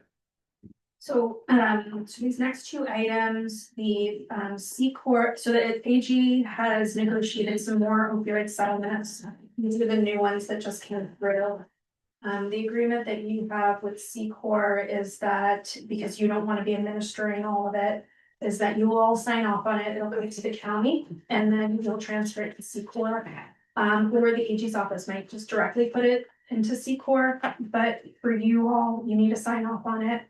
So, so these next two items, the, C Corp, so the AG has negotiated some more opioid settlements. These are the new ones that just came through. The agreement that you have with C Corp is that, because you don't want to be administering all of it, is that you will all sign off on it, it'll go to the county, and then you'll transfer it to C Corp. Or the AG's office might just directly put it into C Corp, but for you all, you need to sign off on it,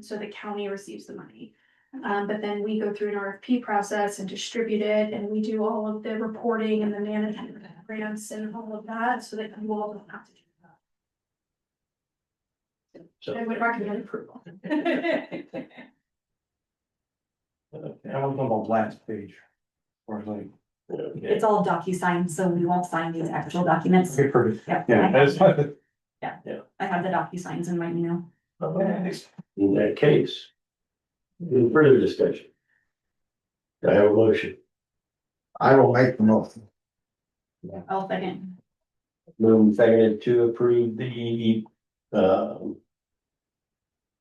so the county receives the money. But then we go through an RFP process and distribute it, and we do all of the reporting and the management grants and all of that, so that you all don't have to do that. So I would recommend approval. Okay. I was on the last page. Or like. Okay. It's all DocuSign, so we won't sign these actual documents. Okay, perfect. Yeah. Yeah, that's. I have the DocuSigns in my email. In that case. Any further discussion? Do I have a motion? I will make the motion. I'll second. Moving seconded to approve the,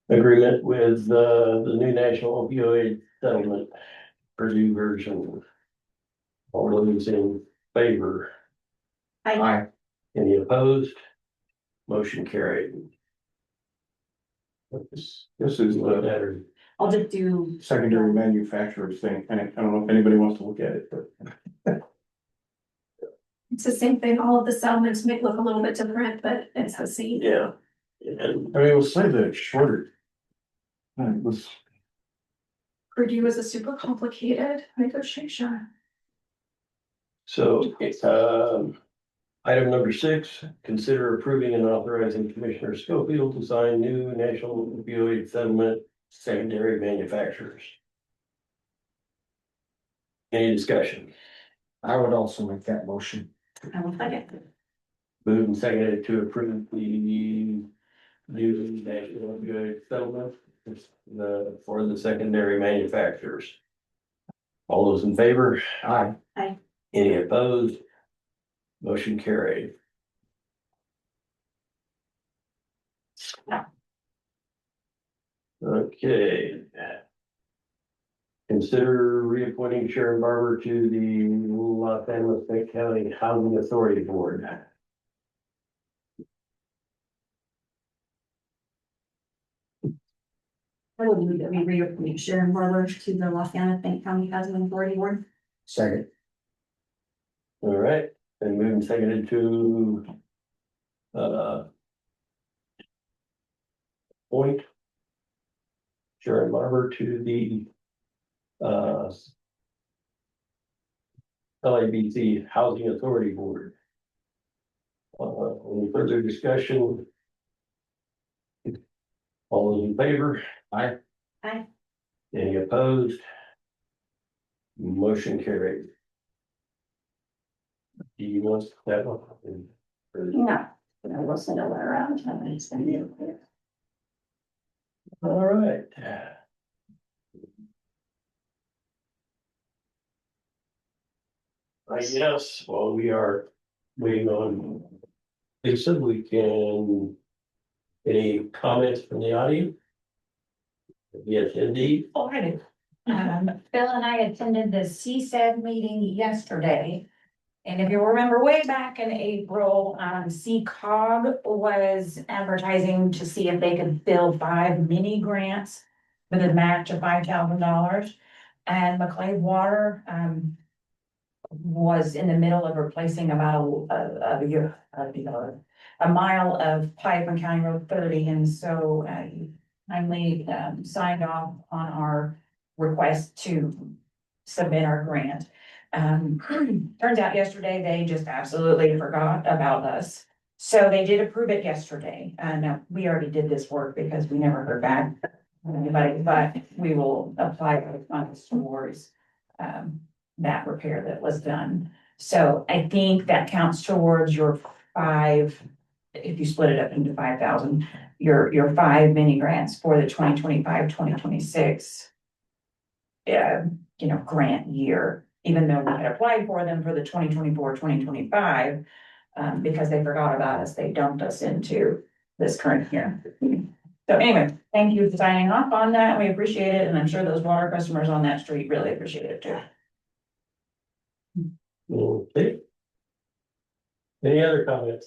agreement with, the new national opioid settlement, Purdue version. All those in favor, Aye. any opposed? Motion carried. This is What the matters? I'll just do. secondary manufacturers thing, and I don't know if anybody wants to look at it, but. It's the same thing, all of the settlements may look a little bit different, but it's the same. Yeah. And I mean, it was slightly shorter. It was, Purdue was a super complicated negotiation. so, item number 6, consider approving and authorizing Commissioner Schofield to sign new national opioid settlement secondary manufacturers. Any discussion? I would also make that motion. I will second. Moved and seconded to approve the new national opioid settlement for the secondary manufacturers. All those in favor? Aye. Any opposed? Motion carried. Okay. Consider reappointing Sharon Barber to the Los Angeles State County Housing Authority Board. I will move that we reappoint Sharon Barber to the Los Angeles County Housing Authority Board. Second. All right, and moving seconded to appoint Sharon Barber to the LABC Housing Authority Board. Any further discussion? All those in favor? Aye. Aye. Any opposed? Motion carried. Do you want that one? No, but I will send a letter out. It's gonna be okay. All right. I guess while we are waiting on Lisa, we can, any comments from the audience? Yes, indeed. Oh, I do. Phil and I attended the CSAD meeting yesterday. And if you remember way back in April, CCOG was advertising to see if they could fill 5 mini grants with a match of $5,000. And McClave Water, was in the middle of replacing about a mile of pipe on County Road 30. And so, kindly signed off on our request to submit our grant. Turns out yesterday, they just absolutely forgot about us. So they did approve it yesterday. And we already did this work because we never heard back from anybody, but we will apply the funds towards that repair that was done. So I think that counts towards your 5, if you split it up into 5,000, your 5 mini grants for the 2025-2026 grant year, even though we had applied for them for the 2024-2025, because they forgot about us, they dumped us into this current year. So anyway, thank you for signing off on that. We appreciate it. And I'm sure those water customers on that street really appreciate it too. Okay. Any other comments?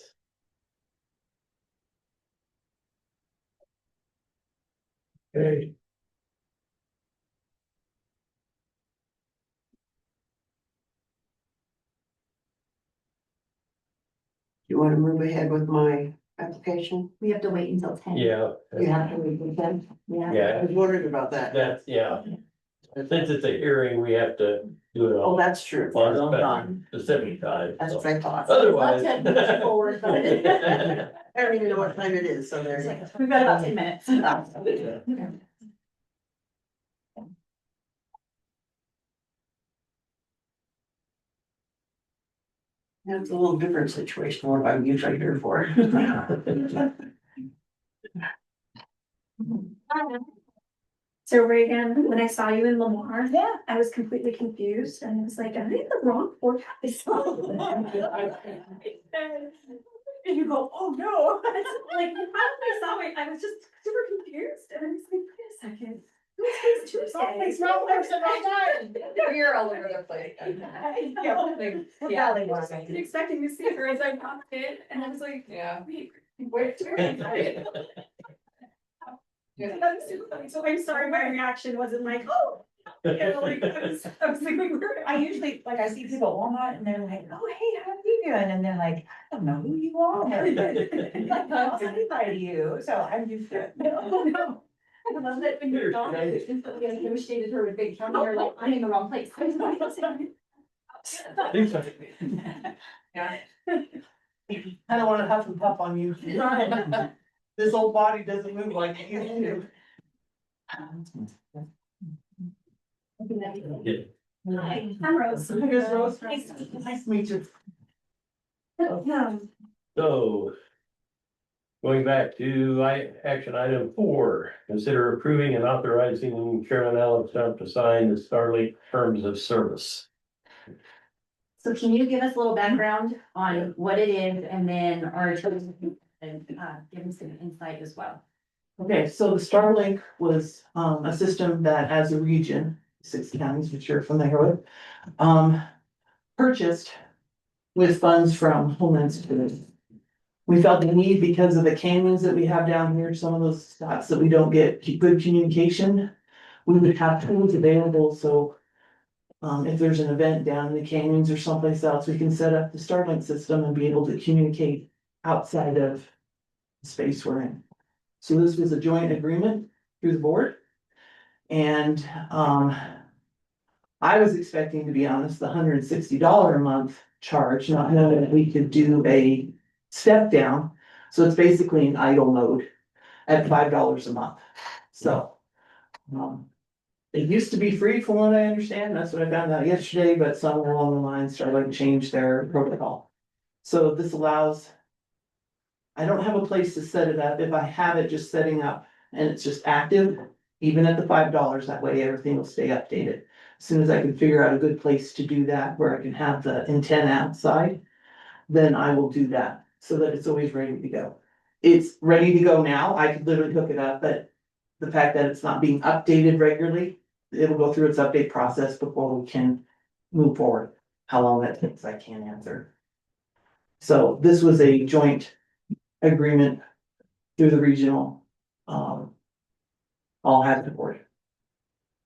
Okay. You want to move ahead with my application? We have to wait until 10. Yeah. You have to wait with them. Yeah. Yeah, I was wondering about that. that's, yeah. Since it's a hearing, we have to do it Oh, on that's true. specific time. That's so. what I thought. Otherwise. Let's move forward, but I don't even know what time it is, so there's. We've got about 10 minutes. Yeah. That's a little different situation, what I'm usually here for. So Reagan, when I saw you in Lamar, yeah, I was completely confused and it was like, am I in the wrong forecast? And you go, oh no, like, you probably saw me, I was just super confused and I was like, wait a second. It's Tuesday. No, you're all over the place. Yeah. I wasn't expecting to see her as I popped in and I was like, Yeah. wait, where's her? So I'm sorry, my reaction wasn't like, oh. You know, like, I was like, I usually, like, I see people at Walmart and they're like, oh, hey, how are you doing? And they're like, I don't know who you are. Like, how's anybody to you? So I'm used to it. No. I love that when your dog instantly associated her with Big Tom, you're like, I'm in the wrong place. Yeah. I don't wanna huff and puff on you. This old body doesn't move like it used to. Hi, I'm Rose. Here's Rose. Nice to meet you. Nice to meet you. So. Going back to action item 4, consider approving and authorizing Chairman Alex Trump to sign the Starlink terms of service. So can you give us a little background on what it is and then our chosen and give them some insight as well? Okay, so the Starlink was a system that as a region, 6 counties, which you're familiar with, purchased with funds from Homeland Security. We felt the need because of the canyons that we have down here, some of those spots that we don't get good communication. We would have tools available, so if there's an event down in the canyons or someplace else, we can set up the Starlink system and be able to communicate outside of the space we're in. So this was a joint agreement through the board. And I was expecting, to be honest, the $160 a month charge, not knowing that we could do a step down. So it's basically an idle mode at $5 a month. So it used to be free from what I understand. That's what I found out yesterday, but somewhere along the line started to change their protocol. So this allows, I don't have a place to set it up. If I have it just setting up and it's just active, even at the $5, that way everything will stay updated. As soon as I can figure out a good place to do that, where I can have the antenna outside, then I will do that so that it's always ready to go. It's ready to go now. I could literally hook it up, but the fact that it's not being updated regularly, it'll go through its update process before we can move forward. How long that takes, I can't answer. So this was a joint agreement through the regional, all had support.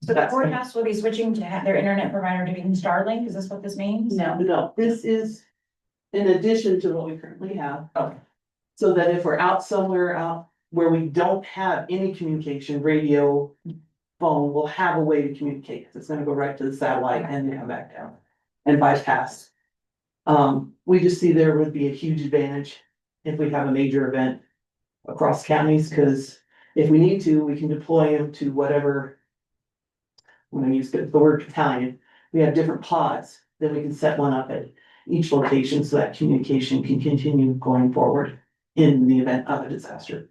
So the courthouse will be switching to have their internet provider to be Starlink, is this what this means? No, this is in addition to what we currently have. Okay. So that if we're out somewhere out where we don't have any communication, radio, phone, we'll have a way to communicate. It's gonna go right to the satellite and then come back down and bypass. We just see there would be a huge advantage if we have a major event across counties, because if we need to, we can deploy them to whatever. When I use the word battalion, we have different pods, then we can set one up at each location so that communication can continue going forward in the event of a disaster.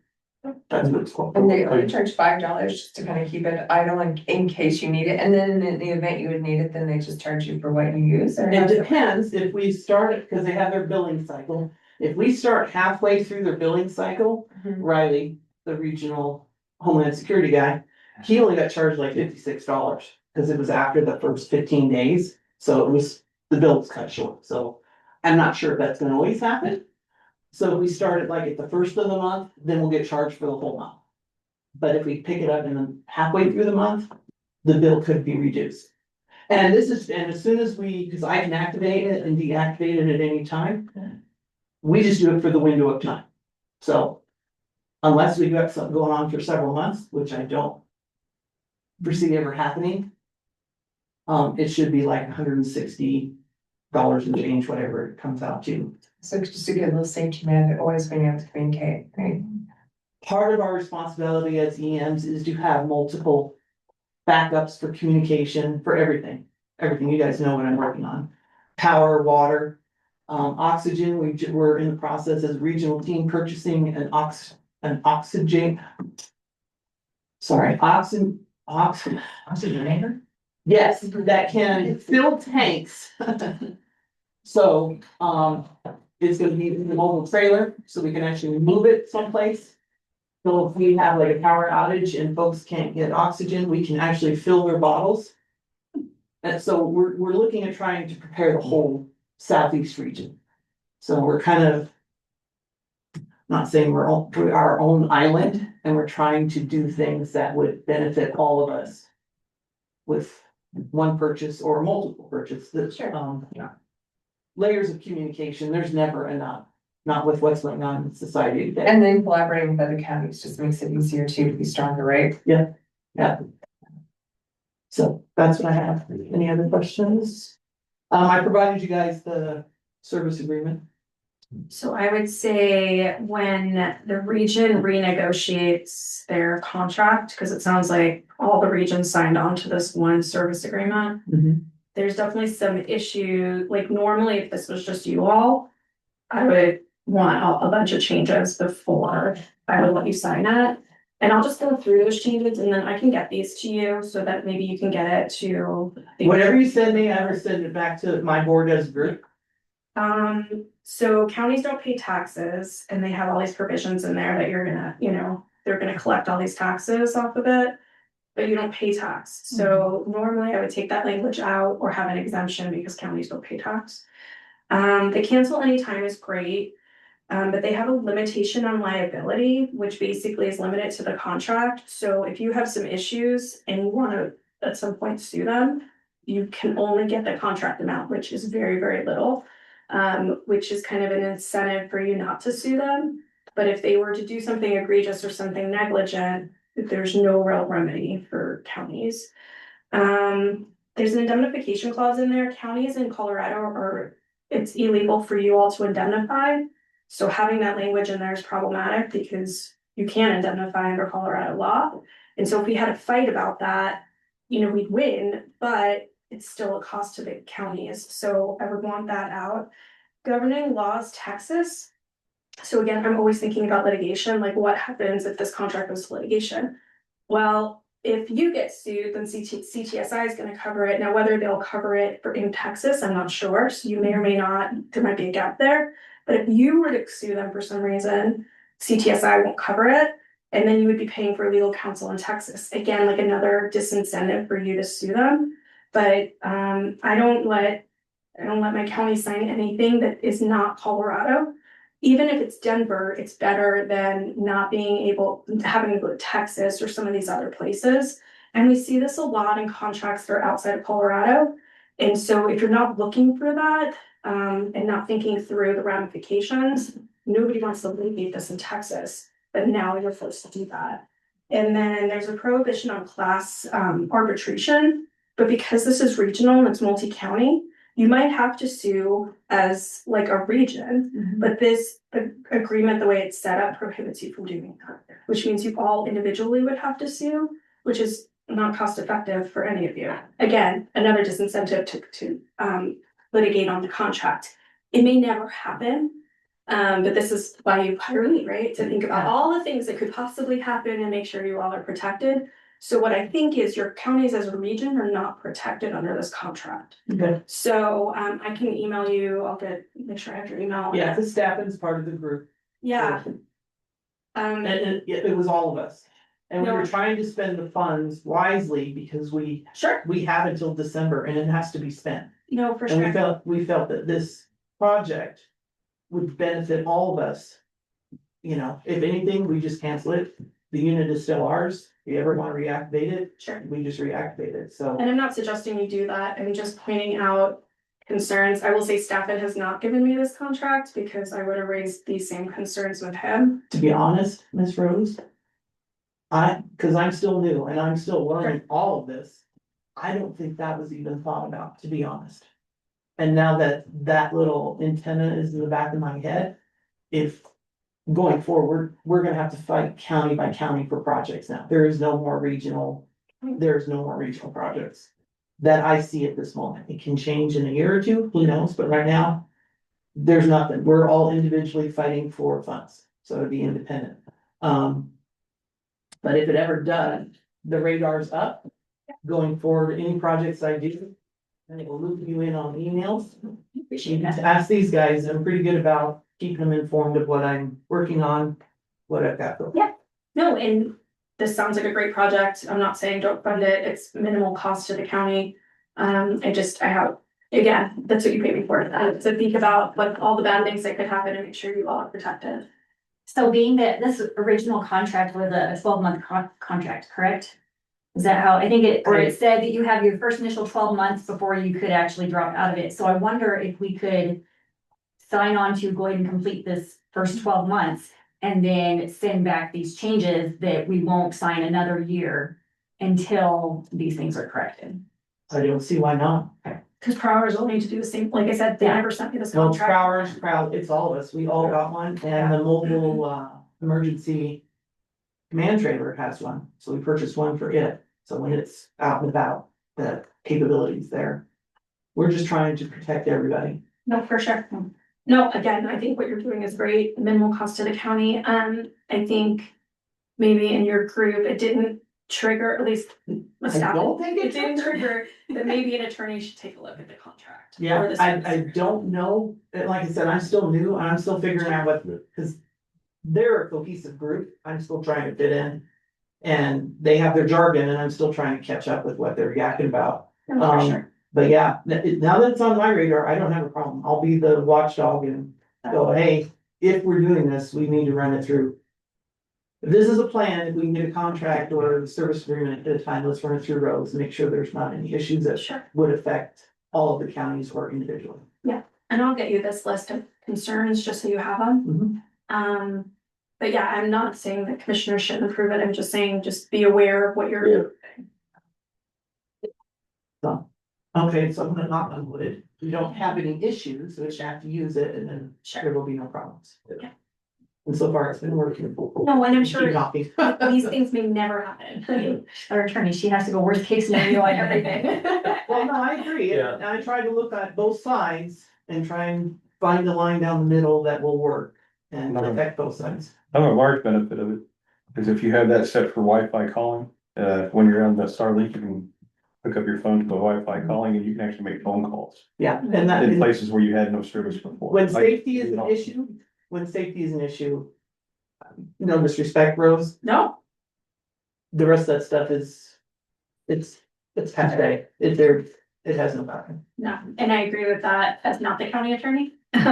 That's what it's called. And they only charge $5 just to kind of keep it idle in case you need it, and then in the event you would need it, then they just charge you for what you use, or? It depends if we start it, because they have their billing cycle. If we start halfway through their billing cycle, Riley, the regional Homeland Security guy, he only got charged like $56 because it was after the first 15 days. So it was, the bill was cut short. So I'm not sure if that's gonna always happen. So if we start it like at the first of the month, then we'll get charged for the whole month. But if we pick it up and then halfway through the month, the bill could be reduced. And this is, and as soon as we, because I can activate it and deactivate it at any time, we just do it for the window of time. So unless we got something going on for several months, which I don't foresee ever happening, it should be like $160 and change, whatever it comes out to. So it's just a good little safety net, always being able to communicate, right? Part of our responsibility as EMs is to have multiple backups for communication, for everything. Everything, you guys know what I'm working on. Power, water, Oxygen, we're in the process as regional team purchasing an oxygen. Sorry, Oxygenator? yes, that can fill tanks. So, it's gonna be in the mobile trailer, so we can actually move it someplace. So if we have like a power outage and folks can't get oxygen, we can actually fill their bottles. And so we're looking at trying to prepare the whole southeast region. So we're kind of. Not saying we're our own island, and we're trying to do things that would benefit all of us. With one purchase or multiple purchase, that, yeah. Layers of communication, there's never enough, not with what's going on in society today. And then collaborating with other counties just makes it easier too to be stronger, right? Yeah. So that's what I have. Any other questions? I provided you guys the service agreement. So I would say when the region renegotiates their contract, because it sounds like all the regions signed on to this one service agreement. There's definitely some issue, like normally if this was just you all, I would want a bunch of changes before I would let you sign it. And I'll just go through those changes and then I can get these to you so that maybe you can get it to. Whatever you send me, I will send it back to my board as a group. So counties don't pay taxes and they have all these provisions in there that you're gonna, they're gonna collect all these taxes off of it. But you don't pay tax. So normally I would take that language out or have an exemption because counties don't pay tax. The cancel anytime is great. But they have a limitation on liability, which basically is limited to the contract. So if you have some issues and you wanna at some point sue them, you can only get the contract amount, which is very, very little. Which is kind of an incentive for you not to sue them. But if they were to do something egregious or something negligent, there's no real remedy for counties. There's an indemnification clause in there. Counties in Colorado are, it's illegal for you all to indemnify. So having that language in there is problematic because you can't indemnify under Colorado law. And so if we had a fight about that, we'd win, but it's still a cost to the counties. So I would want that out. Governing laws, Texas. So again, I'm always thinking about litigation, like what happens if this contract goes to litigation? Well, if you get sued, then CTSI is gonna cover it. Now, whether they'll cover it in Texas, I'm not sure. So you may or may not, there might be a gap there. But if you were to sue them for some reason, CTSI won't cover it. And then you would be paying for legal counsel in Texas. Again, like another disincentive for you to sue them. But I don't let my county sign anything that is not Colorado. Even if it's Denver, it's better than not being able, having to go to Texas or some of these other places. And we see this a lot in contracts that are outside of Colorado. And so if you're not looking for that, and not thinking through the ramifications, nobody wants to litigate this in Texas, but now you're forced to do that. And then there's a prohibition on class arbitration, but because this is regional and it's multi-county, you might have to sue as like a region, but this agreement, the way it's set up, prohibits you from doing that, which means you all individually would have to sue, which is not cost effective for any of you. Again, another disincentive to litigate on the contract. It may never happen, but this is why you hire me, right? To think about all the things that could possibly happen and make sure you all are protected. So what I think is your counties as a region are not protected under this contract. Okay. So I can email you, make sure I have your email. Yeah, the staff is part of the group. Yeah. And it was all of us. And we were trying to spend the funds wisely because we have until December and it has to be spent. No, for And sure. we felt that this project would benefit all of us. If anything, we just cancel it. The unit is still ours. If you ever want to reactivate it, we just reactivate it, so. And I'm not suggesting you do that. I'm just pointing out concerns. I will say Stafford has not given me this contract because I would have raised these same concerns with him. To be honest, Ms. Rose, cause I'm still new and I'm still learning all of this. I don't think that was even thought about, to be honest. And now that little antenna is in the back of my head, if going forward, we're gonna have to fight county by county for projects now. There's no more regional projects that I see at this moment. It can change in a year or two, who knows, but right now, there's nothing. We're all individually fighting for funds, so it'd be independent. But if it ever does, the radar's up. Going forward, any projects I do, and it will loop you in on emails. Appreciate You that. can ask these guys, I'm pretty good about keeping them informed of what I'm working on, what I've got going. No, and this sounds like a great project. I'm not saying don't fund it. It's minimal cost to the county. I have, again, that's what you pay me for, to think about what all the bad things that could happen and make sure you all are protected. So being that this original contract was a 12-month contract, correct? Is that how, I think it, or it said that you have your first initial 12 months before you could actually drop out of it. So I wonder if we could sign on to go ahead and complete this first 12 months and then send back these changes that we won't sign another year until these things are corrected. I don't see why not. Cause Prowers will need to do the same, like I said, they never sent me this No, contract. Crowd, it's all of us. We all got one, and the mobile, emergency command trailer has one, so we purchased one for it. So when it's out and about, the capabilities there. We're just trying to protect everybody. No, for sure. No, again, I think what you're doing is great, minimal cost to the county. I think maybe in your group, it didn't trigger, at least. I don't think It didn't trigger, that maybe an attorney should take a look at the contract. Yeah, or the I service. don't know, like I said, I'm still new, and I'm still figuring out what, because they're a cohesive group, I'm still trying to fit in. And they have their jargon, and I'm still trying to catch up with what they're yakking about. No, for sure. But yeah, now that it's on my radar, I don't have a problem, I'll be the watchdog and go, hey, if we're doing this, we need to run it through. If this is a plan, if we can get a contract or a service agreement at a time, let's run it through roads, make sure there's not any issues that Sure. would affect all of the counties or individually. And I'll get you this list of concerns, just so you have them. But yeah, I'm not saying that commissioners shouldn't approve it, I'm just saying, just be aware of what you're. So, okay, so I'm gonna knock on wood, we don't have any issues, so we should have to use it, and then there will be no problems. Yeah. And so far, it's been working. No, and I'm sure Keep knocking. these things may never happen. Our attorney, she has to go worst case scenario on everything. Well, no, I agree, Yeah. and I try to look at both sides and try and find the line down the middle that will work and protect both sides. Another large benefit of it is if you have that set for Wi-Fi calling, when you're on the Starlink, you can hook up your phone to the Wi-Fi calling and you can actually make phone calls Yeah, and that, in places where you had no service before. when Like, safety is an issue, no disrespect, Rose, No, the rest of that stuff is, it's passe, it has no value. no, and I agree with that as not the county attorney. No,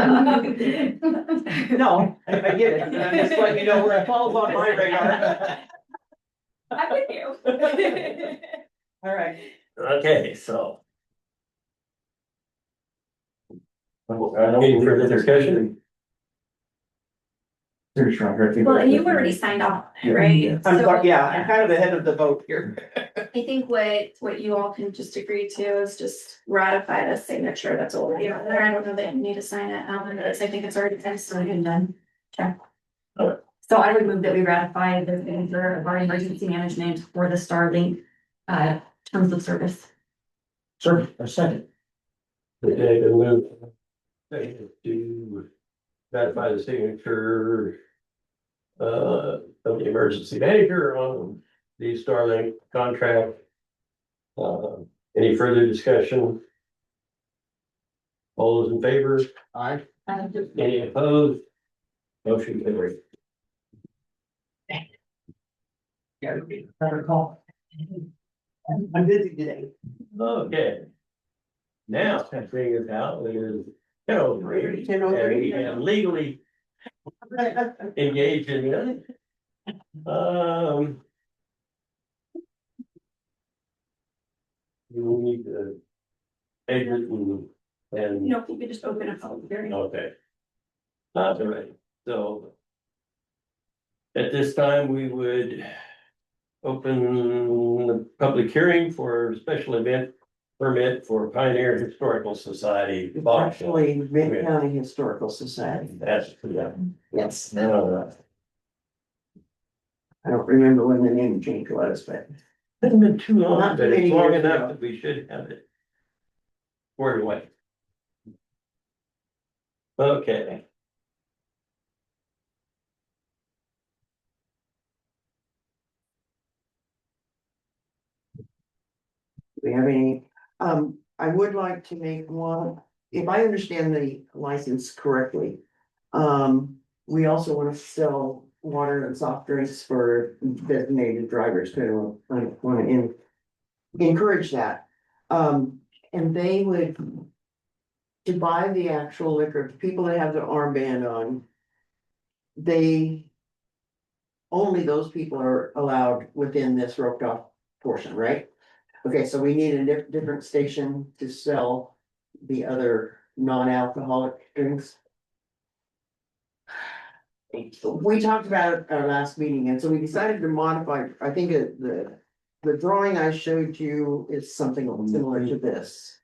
I get it, I'm just letting you know where it falls on my radar. I'm with you. All right. Okay, so. Any further discussion? Here's right here, I think- Well, and you already signed off, on it, right? I'm So, sorry, yeah, I'm kind of ahead of the vote here. I think what you all can just agree to is just ratify the signature that's already on there. I don't know that you need to sign it. I think it's already been signed and done. Okay. So I would move that we ratify the signature of our emergency management for the Starlink terms of service. Sure, a second. Okay, then move. To ratify the signature. Of the emergency manager on the Starlink contract. Any further discussion? All those in favor? Aye. Any opposed? Motion carried. Yeah, better call. I'm busy today. Okay. Now, figuring it out, it is 10:03, and we can legally engage in it. You need to exit and, No, you could just open a public hearing. okay. All right, so. At this time, we would open the public hearing for special event permit for Pioneer Historical Society. Actually, Grant County Historical Society. That's, yeah. Yes. All right. I don't remember when the name change was, but. Hasn't been too long, Not but too it's many long years enough ago. that we should have it. Squared away. Okay. We have any, I would like to make one, if I understand the license correctly. We also want to sell water and soft drinks for designated drivers, kind of, I want to encourage that. And they would. To buy the actual liquor, the people that have the armband on. They. Only those people are allowed within this roped off portion, right? Okay, so we need a different station to sell the other non-alcoholic drinks. We talked about it at our last meeting, and so we decided to modify, I think the drawing I showed you is something similar to this.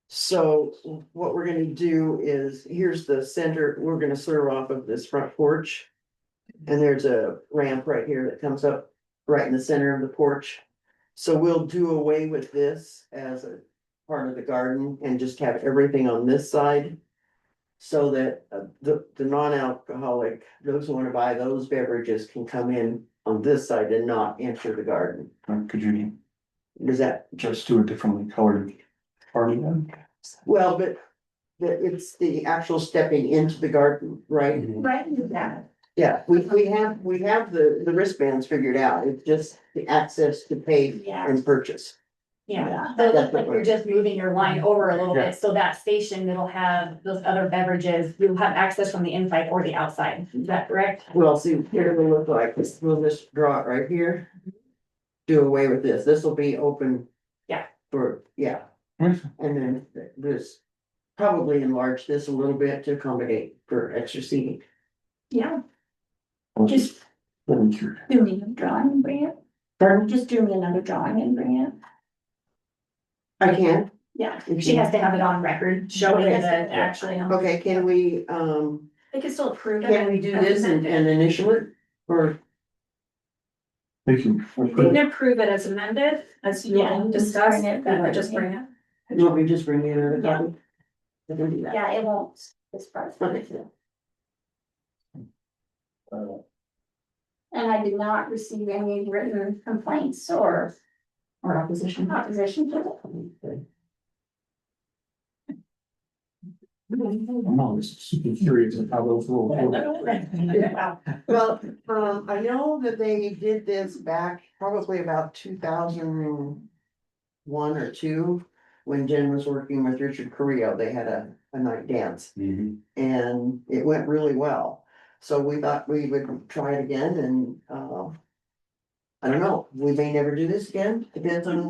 So what we're gonna do is, here's the center, we're gonna serve off of this front porch. And there's a ramp right here that comes up right in the center of the porch. So we'll do away with this as a part of the garden and just have everything on this side. So that the non-alcoholic, those who wanna buy those beverages can come in on this side and not enter the garden. Could you Does that, just do a differently colored party then? well, but it's the actual stepping into the garden, right? Right into that. Yeah, we have the wristbands figured out. It's just the access to pay Yeah. and purchase. Yeah, so it looks like you're just moving your line over a little Yeah. bit, so that station, it'll have those other beverages, you'll have access from the inside or the outside, is that correct? Well, see, here it will look like this. We'll just draw it right here. Do away with this. This will be open. Yeah. For, yeah, Hmm. and then this, probably enlarge this a little bit to accommodate for extra seating. Yeah. Just do me another drawing and bring it. Pardon? Just do me another drawing and bring it. I can. Yeah, she has to have it on record, showing that actually. Okay, can we, They can still approve it. can we do this and initial it? Or, Thank you. They can approve it as amended, as you all discussed, Bring it, then just bring it. you want me to just bring you another copy? I can do that. Yeah, it won't. It's part. Okay. And I did not receive any written complaints or Opposition. opposition to it. I'm always super curious of how those rules work. Well, I know that they did this back probably about 2001 or two. When Jen was working with Richard Carrillo, they had a night dance and it went really well. So we thought we would try it again and, I don't know, we may never do this again, depends on,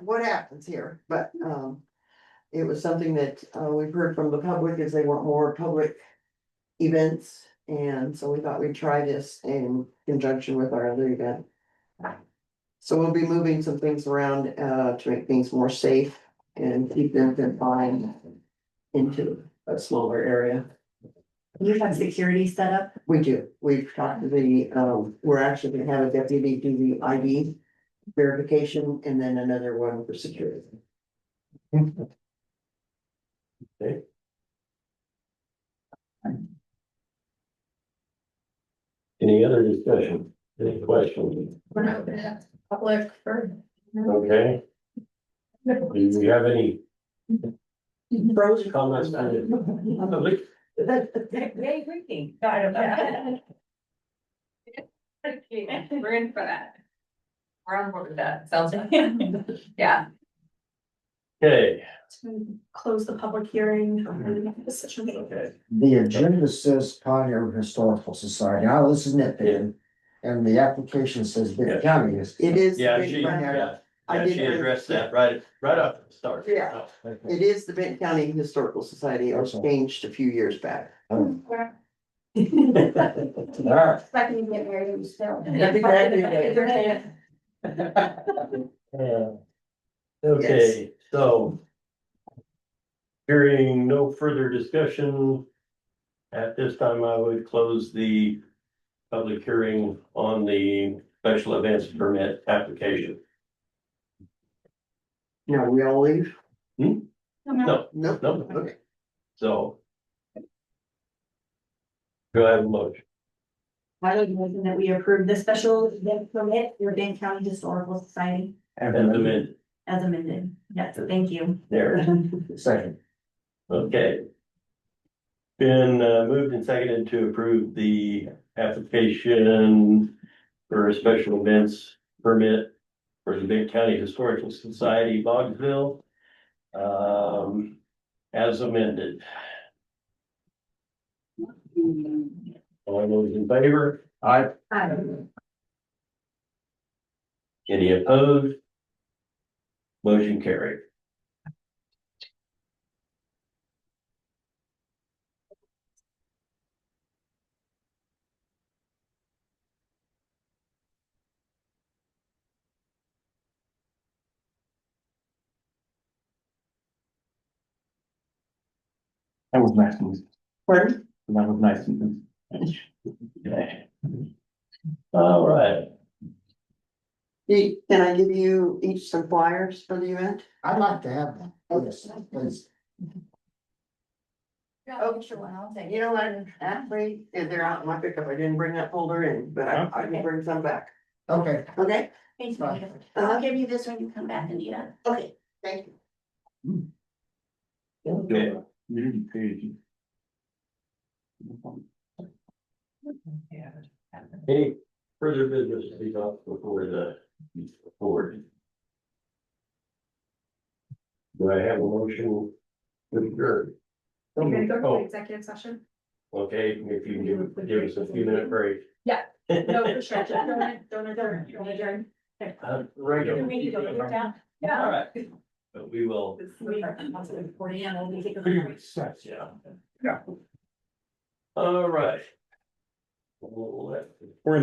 what happens here, but, it was something that, we've heard from the public is they want more public events. And so we thought we'd try this in conjunction with our other event. So we'll be moving some things around, to make things more safe and keep them confined into a smaller area. You have security set up? We do, we've talked to the, we're actually gonna have a deputy do the ID verification and then another one for security. Okay. Any other discussion? Any questions? Public for. Okay. Do we have any Pros and comments cons. on the public? Yay, drinking. We're in for that. We're on board with that, sounds good. Yeah. Okay, To close the public hearing and make a decision. okay. The agenda says Pioneer Historical Society. Now, this is nitpicking. And the application says Benton County is. It is. the Yeah, Benton she, County- yeah, I yeah, did she bring- addressed that right off the start. Yeah. It is the Benton County Historical Society. It was changed a few years back. All right. Second you get married, you still. Happy birthday. Okay, so. Hearing no further discussion. At this time, I would close the public hearing on the special events permit application. Now, we all leave? No, No. no. Okay. So. Do I have a motion? I would motion that we approve the special event permit for Dane County Historical Society As amended. as amended. Yes, thank you. There, Second. okay. Been moved and seconded to approve the application for a special events permit for the Benton County Historical Society, Boggsville. As amended. All those in favor? I, Any opposed? Motion carried. That was nice. Pardon? That was nice. Okay. All right. Can I give you each some flyers for the event? I'd like to have that. Yes, please. Oh, sure, I'll take. You know what, actually, if they're out in my pickup, I didn't bring that folder in, but I can bring some back. Okay. Okay? Thanks, Bye. Anita. I'll give you this when you come back, Anita. Okay, thank you. Okay. Community page. Any further business to be done before the board? Do I have a motion to adjourn? You're gonna go to Oh. executive session? Okay, if you can give us a few minute break. Yeah. No, for sure. Don't adjourn. Regular. We can go to that. All right, but we will. Pretty much sets, yeah. All right. Well, We're in